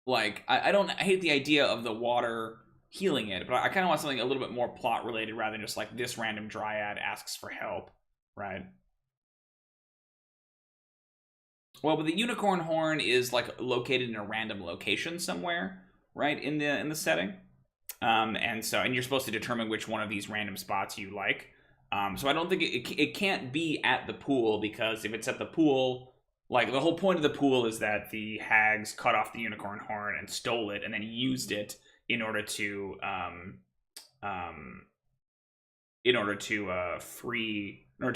Like, I hate the idea of the water healing it, but I kind of want something a little bit more plot related rather than just like this random Dryad asks for help, right? Well, but the unicorn horn is like located in a random location somewhere, right? In the setting. And you're supposed to determine which one of these random spots you like. So I don't think it can't be at the pool, because if it's at the pool, like the whole point of the pool is that the hags cut off the unicorn horn and stole it and then used it in order to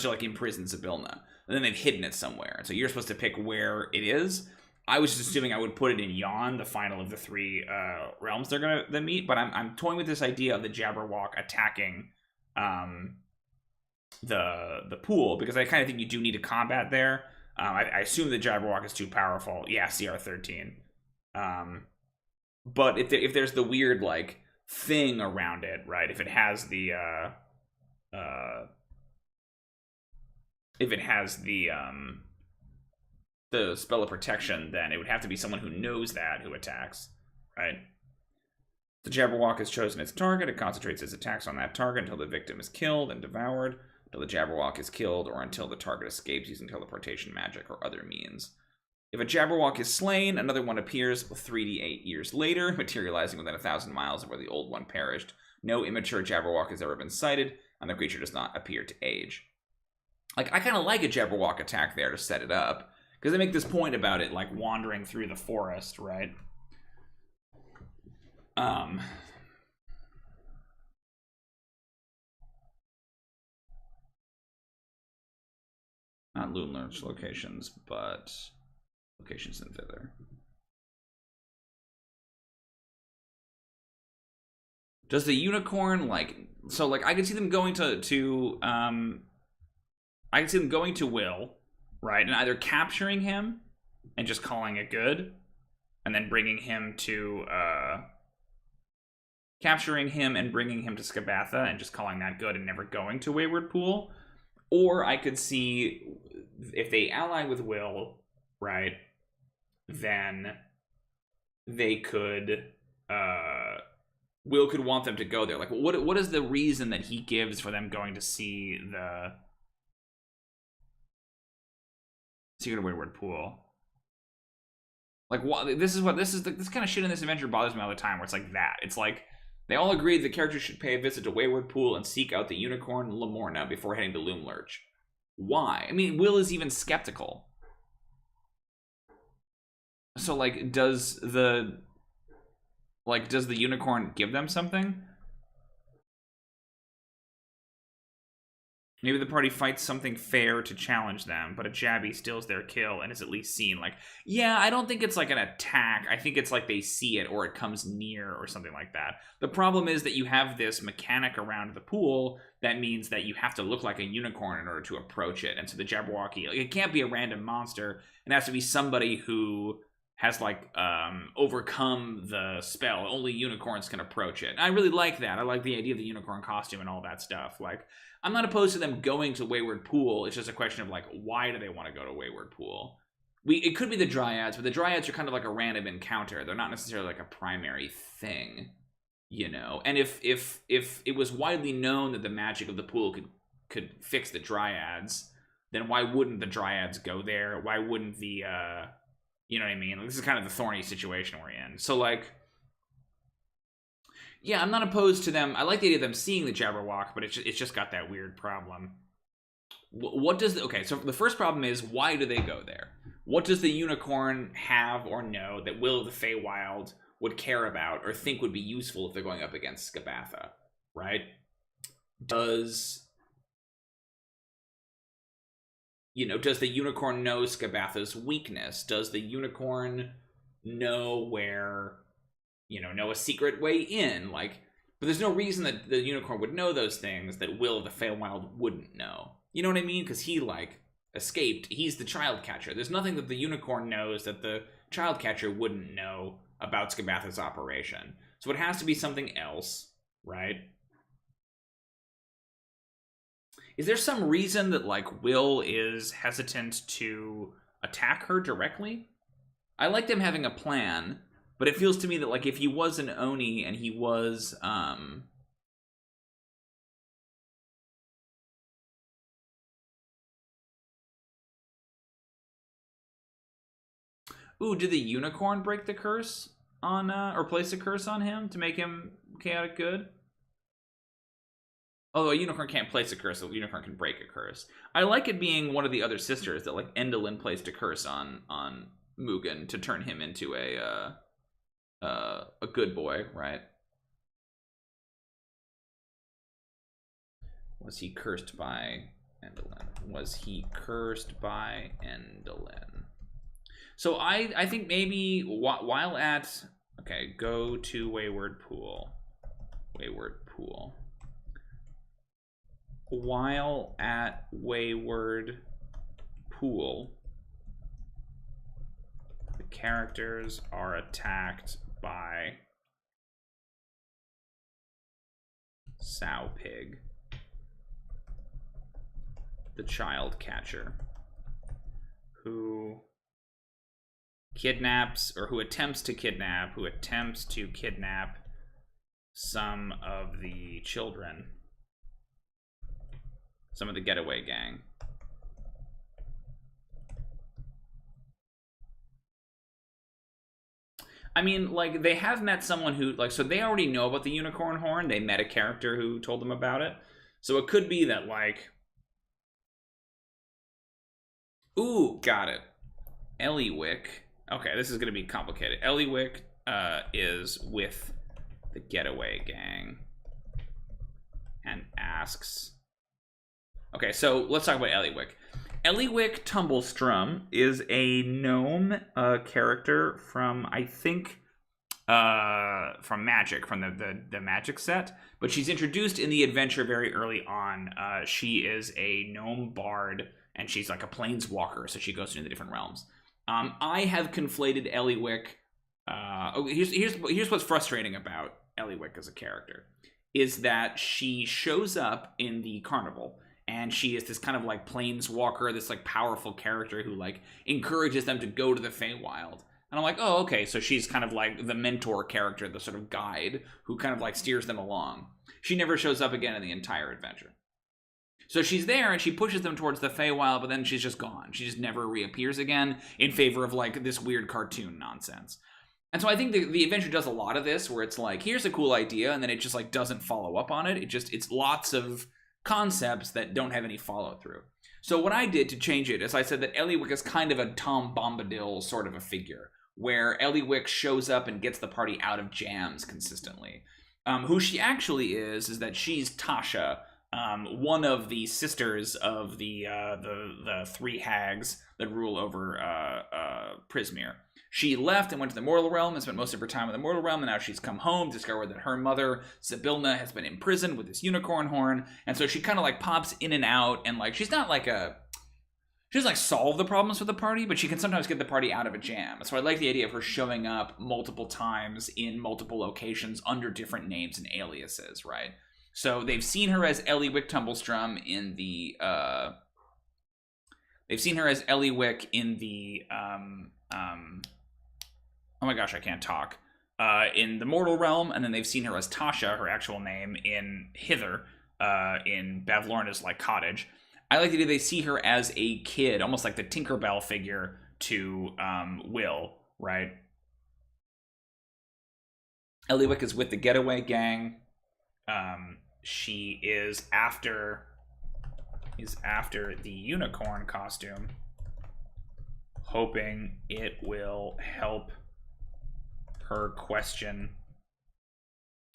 like imprison Zybilna. And then they've hidden it somewhere. And so you're supposed to pick where it is. I was just assuming I would put it in Yon, the final of the three realms they're gonna then meet, but I'm toying with this idea of the Jabberwock attacking the pool, because I kind of think you do need a combat there. I assume the Jabberwock is too powerful. Yeah, CR13. But if there's the weird like thing around it, right? If it has the spell of protection, then it would have to be someone who knows that who attacks, right? The Jabberwock has chosen its target. It concentrates its attacks on that target until the victim is killed and devoured, until the Jabberwock is killed, or until the target escapes using teleportation magic or other means. If a Jabberwock is slain, another one appears 3d8 years later, materializing within 1,000 miles of where the old one perished. No immature Jabberwock has ever been sighted, and the creature does not appear to age. Like, I kind of like a Jabberwock attack there to set it up, because they make this point about it, like, wandering through the forest, right? Not lunar locations, but locations in thither. Does the unicorn, like... So, like, I can see them going to I can see them going to Will, right, and either capturing him and just calling it good, and then bringing him to capturing him and bringing him to Skabatha and just calling that good and never going to Wayward Pool. Or I could see if they ally with Will, right, then they could, Will could want them to go there. Like, what is the reason that he gives for them going to see the Secret of Wayward Pool? Like, this kind of shit in this adventure bothers me all the time, where it's like that. It's like, they all agree the characters should pay a visit to Wayward Pool and seek out the unicorn Lamorna before heading to Loomlurch. Why? I mean, Will is even skeptical. So, like, does the unicorn give them something? Maybe the party fights something fair to challenge them, but a Jabby steals their kill and is at least seen. Like, yeah, I don't think it's like an attack. I think it's like they see it or it comes near or something like that. The problem is that you have this mechanic around the pool that means that you have to look like a unicorn in order to approach it. And so the Jabberwocky, like, it can't be a random monster. It has to be somebody who has, like, overcome the spell. Only unicorns can approach it. And I really like that. I like the idea of the unicorn costume and all that stuff. Like, I'm not opposed to them going to Wayward Pool. It's just a question of, like, why do they want to go to Wayward Pool? It could be the Dryads, but the Dryads are kind of like a random encounter. They're not necessarily like a primary thing, you know? And if it was widely known that the magic of the pool could fix the Dryads, then why wouldn't the Dryads go there? Why wouldn't the, you know what I mean? Like, this is kind of the thorny situation we're in. So, like, yeah, I'm not opposed to them. I like the idea of them seeing the Jabberwock, but it's just got that weird problem. What does okay? So the first problem is, why do they go there? What does the unicorn have or know that Will of the Feywild would care about or think would be useful if they're going up against Skabatha, right? Does the unicorn know Skabatha's weakness? Does the unicorn know where, know a secret way in? Like, but there's no reason that the unicorn would know those things that Will of the Feywild wouldn't know. You know what I mean? Because he, like, escaped. He's the child catcher. There's nothing that the unicorn knows that the child catcher wouldn't know about Skabatha's operation. So it has to be something else, right? Is there some reason that, like, Will is hesitant to attack her directly? I like them having a plan, but it feels to me that, like, if he was an Oni and he was, Ooh, did the unicorn break the curse on, or place a curse on him to make him chaotic good? Although a unicorn can't place a curse, a unicorn can break a curse. I like it being one of the other sisters that, like, Endolin placed a curse on Mugen to turn him into a good boy, right? Was he cursed by Endolin? Was he cursed by Endolin? So I think maybe while at, okay, go to Wayward Pool. Wayward Pool. While at Wayward Pool, the characters are attacked by Sow Pig, the child catcher, who kidnaps, or who attempts to kidnap some of the children, some of the getaway gang. I mean, like, they have met someone who, like, so they already know about the unicorn horn. They met a character who told them about it. So it could be that, like, ooh, got it. Eliwick. Okay, this is going to be complicated. Eliwick is with the getaway gang and asks... Okay, so let's talk about Eliwick. Eliwick Tumblestrum is a gnome character from, I think, from Magic, from the Magic set. But she's introduced in the adventure very early on. She is a gnome bard, and she's like a planeswalker, so she goes into the different realms. I have conflated Eliwick. Here's what's frustrating about Eliwick as a character is that she shows up in the carnival, and she is this kind of like planeswalker, this like powerful character who like encourages them to go to the Feywild. And I'm like, oh, okay, so she's kind of like the mentor character, the sort of guide who kind of like steers them along. She never shows up again in the entire adventure. So she's there and she pushes them towards the Feywild, but then she's just gone. She just never reappears again in favor of like this weird cartoon nonsense. And so I think the adventure does a lot of this, where it's like, here's a cool idea, and then it just like doesn't follow up on it. It's lots of concepts that don't have any follow through. So what I did to change it is I said that Eliwick is kind of a Tom Bombadil sort of a figure, where Eliwick shows up and gets the party out of jams consistently. Who she actually is that she's Tasha, one of the sisters of the three hags that rule over Prismeer. She left and went to the mortal realm and spent most of her time in the mortal realm, and now she's come home, discovered that her mother, Zybilna, has been imprisoned with this unicorn horn, and so she kind of like pops in and out, and like she doesn't like solve the problems for the party, but she can sometimes get the party out of a jam. So I like the idea of her showing up multiple times in multiple locations under different names and aliases, right? So they've seen her as Eliwick Tumblestrum in the oh my gosh, I can't talk. In the mortal realm, and then they've seen her as Tasha, her actual name, in Hither, in Bavlorna's like cottage. I like the idea they see her as a kid, almost like the Tinkerbell figure to Will, right? Eliwick is with the Getaway Gang. She is after the unicorn costume, hoping it will help her question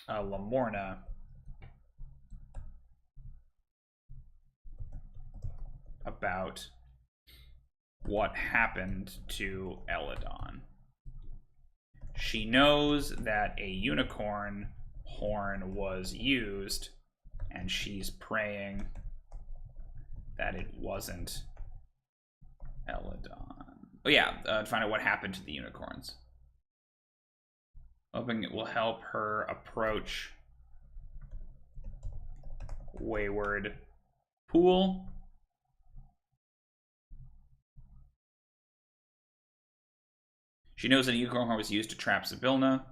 Lamorna about what happened to Eladon. She knows that a unicorn horn was used, and she's praying that it wasn't Eladon. Oh yeah, to find out what happened to the unicorns. Hoping it will help her approach Wayward Pool. She knows that a unicorn horn was used to trap Zybilna.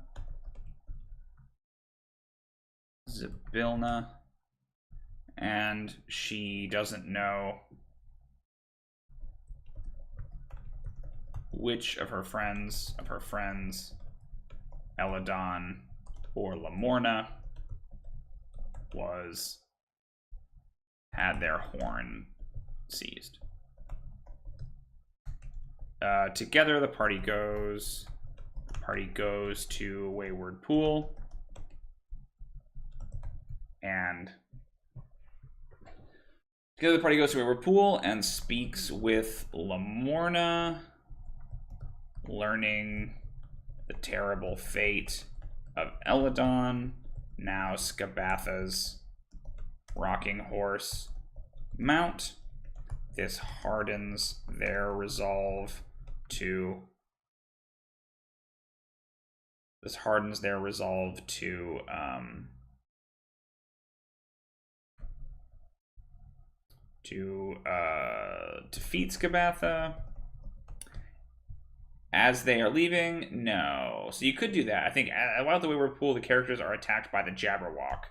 And she doesn't know which of her friends, Eladon or Lamorna, had their horn seized. Together, the party goes to Wayward Pool, and speaks with Lamorna, learning the terrible fate of Eladon, now Skabatha's rocking horse mount. This hardens their resolve to defeat Skabatha. As they are leaving, no. So you could do that. I think while the Wayward Pool, the characters are attacked by the Jabberwock.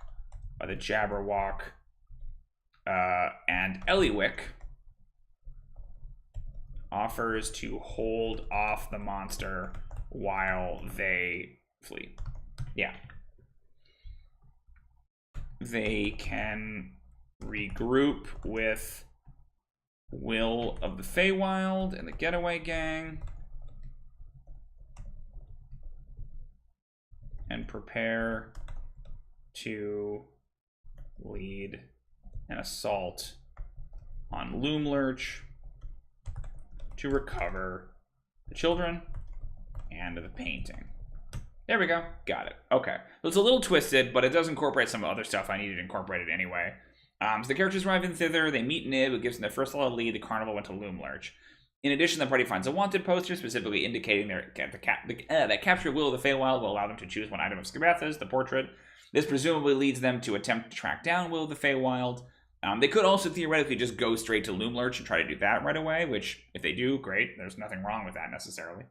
And Eliwick offers to hold off the monster while they flee. Yeah. They can regroup with Will of the Feywild and the Getaway Gang and prepare to lead an assault on Loomlurch to recover the children and the painting. There we go. Got it. Okay. It's a little twisted, but it does incorporate some other stuff I needed incorporated anyway. So the characters arrive in Thither. They meet Nib, who gives them their first little lead. The carnival went to Loomlurch. In addition, the party finds a wanted poster specifically indicating that capture Will of the Feywild will allow them to choose one item of Scabatha's, the portrait. This presumably leads them to attempt to track down Will of the Feywild. They could also theoretically just go straight to Loomlurch and try to do that right away, which, if they do, great. There's nothing wrong with that necessarily.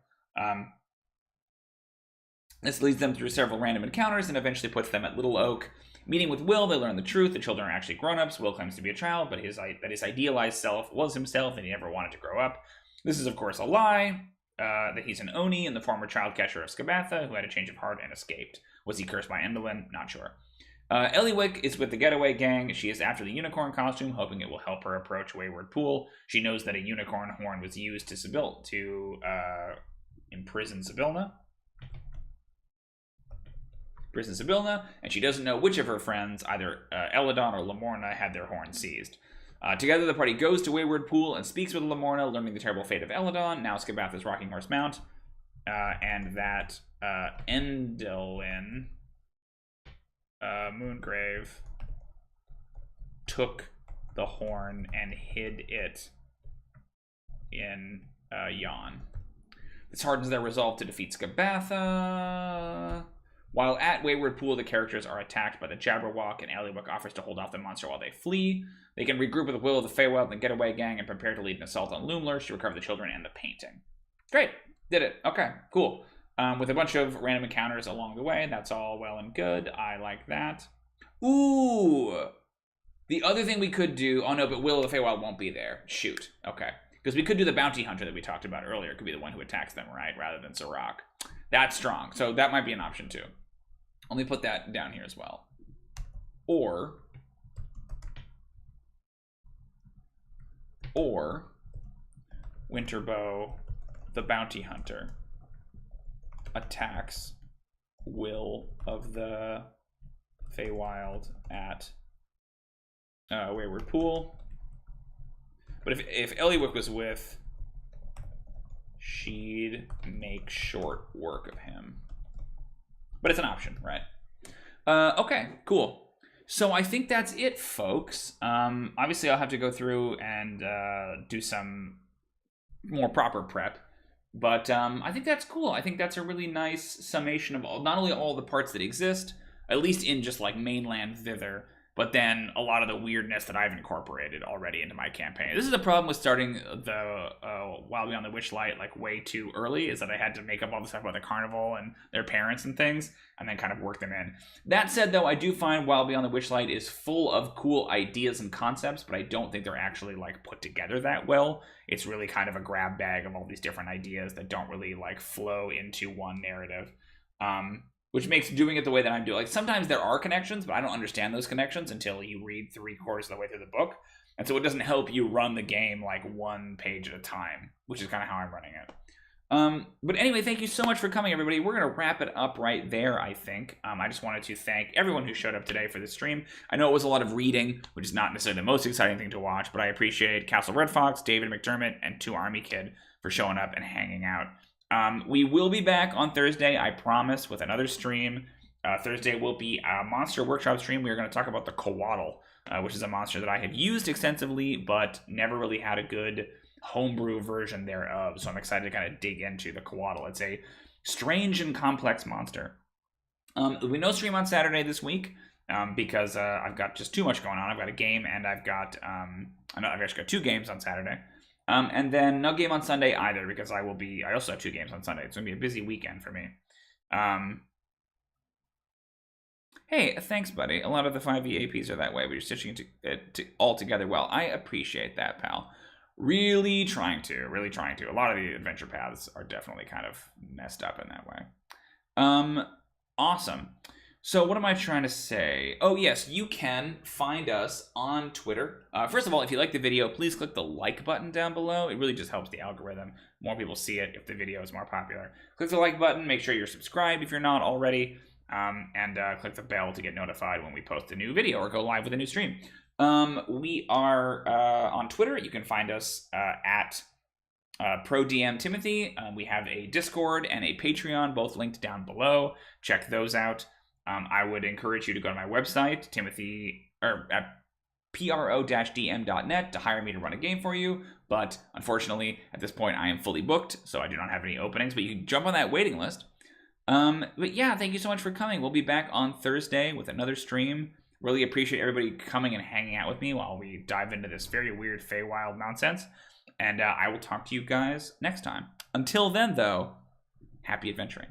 This leads them through several random encounters and eventually puts them at Little Oak. Meeting with Will, they learn the truth. The children are actually grown-ups. Will claims to be a child, but his idealized self was himself and he never wanted to grow up. This is, of course, a lie, that he's an Oni and the former child catcher of Scabatha, who had a change of heart and escaped. Was he cursed by Endelyn? Not sure. Eliwick is with the Getaway Gang. She is after the unicorn costume, hoping it will help her approach Wayward Pool. She knows that a unicorn horn was used to imprison Sibylna. And she doesn't know which of her friends, either Eladon or Lamorna, had their horns seized. Together, the party goes to Wayward Pool and speaks with Lamorna, learning the terrible fate of Eladon, now Scabatha's Rocking Horse Mount, and that Endelyn, Moongrave, took the horn and hid it in Yon. This hardens their resolve to defeat Scabatha. While at Wayward Pool, the characters are attacked by the Jabberwock, and Eliwick offers to hold off the monster while they flee. They can regroup with Will of the Feywild and the Getaway Gang and prepare to lead an assault on Loomlurch to recover the children and the painting. Great. Did it. Okay, cool. With a bunch of random encounters along the way. That's all well and good. I like that. Ooh. The other thing we could do... Oh, no, but Will of the Feywild won't be there. Shoot. Okay. Because we could do the bounty hunter that we talked about earlier. It could be the one who attacks them, right? Rather than Zorak. That's strong. So that might be an option, too. Let me put that down here as well. Or Winterbow, the bounty hunter, attacks Will of the Feywild at Wayward Pool. But if Eliwick was with, she'd make short work of him. But it's an option, right? Okay, cool. So I think that's it, folks. Obviously, I'll have to go through and do some more proper prep. But I think that's cool. I think that's a really nice summation of not only all the parts that exist, at least in just like mainland thither, but then a lot of the weirdness that I've incorporated already into my campaign. This is the problem with starting the Wild Beyond the Witchlight like way too early, is that I had to make up all the stuff about the carnival and their parents and things, and then kind of work them in. That said, though, I do find Wild Beyond the Witchlight is full of cool ideas and concepts, but I don't think they're actually like put together that well. It's really kind of a grab bag of all these different ideas that don't really like flow into one narrative. Which makes doing it the way that I'm doing. Like, sometimes there are connections, but I don't understand those connections until you read 3/4 of the way through the book. And so it doesn't help you run the game like one page at a time, which is kind of how I'm running it. But anyway, thank you so much for coming, everybody. We're going to wrap it up right there, I think. I just wanted to thank everyone who showed up today for this stream. I know it was a lot of reading, which is not necessarily the most exciting thing to watch, but I appreciate Castle Red Fox, David McDermott, and 2 Army Kid for showing up and hanging out. We will be back on Thursday, I promise, with another stream. Thursday will be a Monster Workshop stream. We are going to talk about the Coatl, which is a monster that I have used extensively, but never really had a good homebrew version thereof. So I'm excited to kind of dig into the Coatl. It's a strange and complex monster. There'll be no stream on Saturday this week because I've got just too much going on. I've got a game and I've actually got 2 games on Saturday. And then no game on Sunday either, because I also have 2 games on Sunday. It's going to be a busy weekend for me. Hey, thanks, buddy. A lot of the 5e APs are that way, but you're stitching it all together well. I appreciate that, pal. Really trying to. A lot of the adventure paths are definitely kind of messed up in that way. Awesome. So what am I trying to say? Oh, yes, you can find us on Twitter. First of all, if you like the video, please click the like button down below. It really just helps the algorithm. More people see it if the video is more popular. Click the like button. Make sure you're subscribed if you're not already. And click the bell to get notified when we post a new video or go live with a new stream. We are on Twitter. You can find us at ProDM Timothy. We have a Discord and a Patreon, both linked down below. Check those out. I would encourage you to go to my website, at pro-dm.net, to hire me to run a game for you, But unfortunately, at this point, I am fully booked, so I do not have any openings. But you can jump on that waiting list. But yeah, thank you so much for coming. We'll be back on Thursday with another stream. Really appreciate everybody coming and hanging out with me while we dive into this very weird Feywild nonsense. And I will talk to you guys next time. Until then, though, happy adventuring.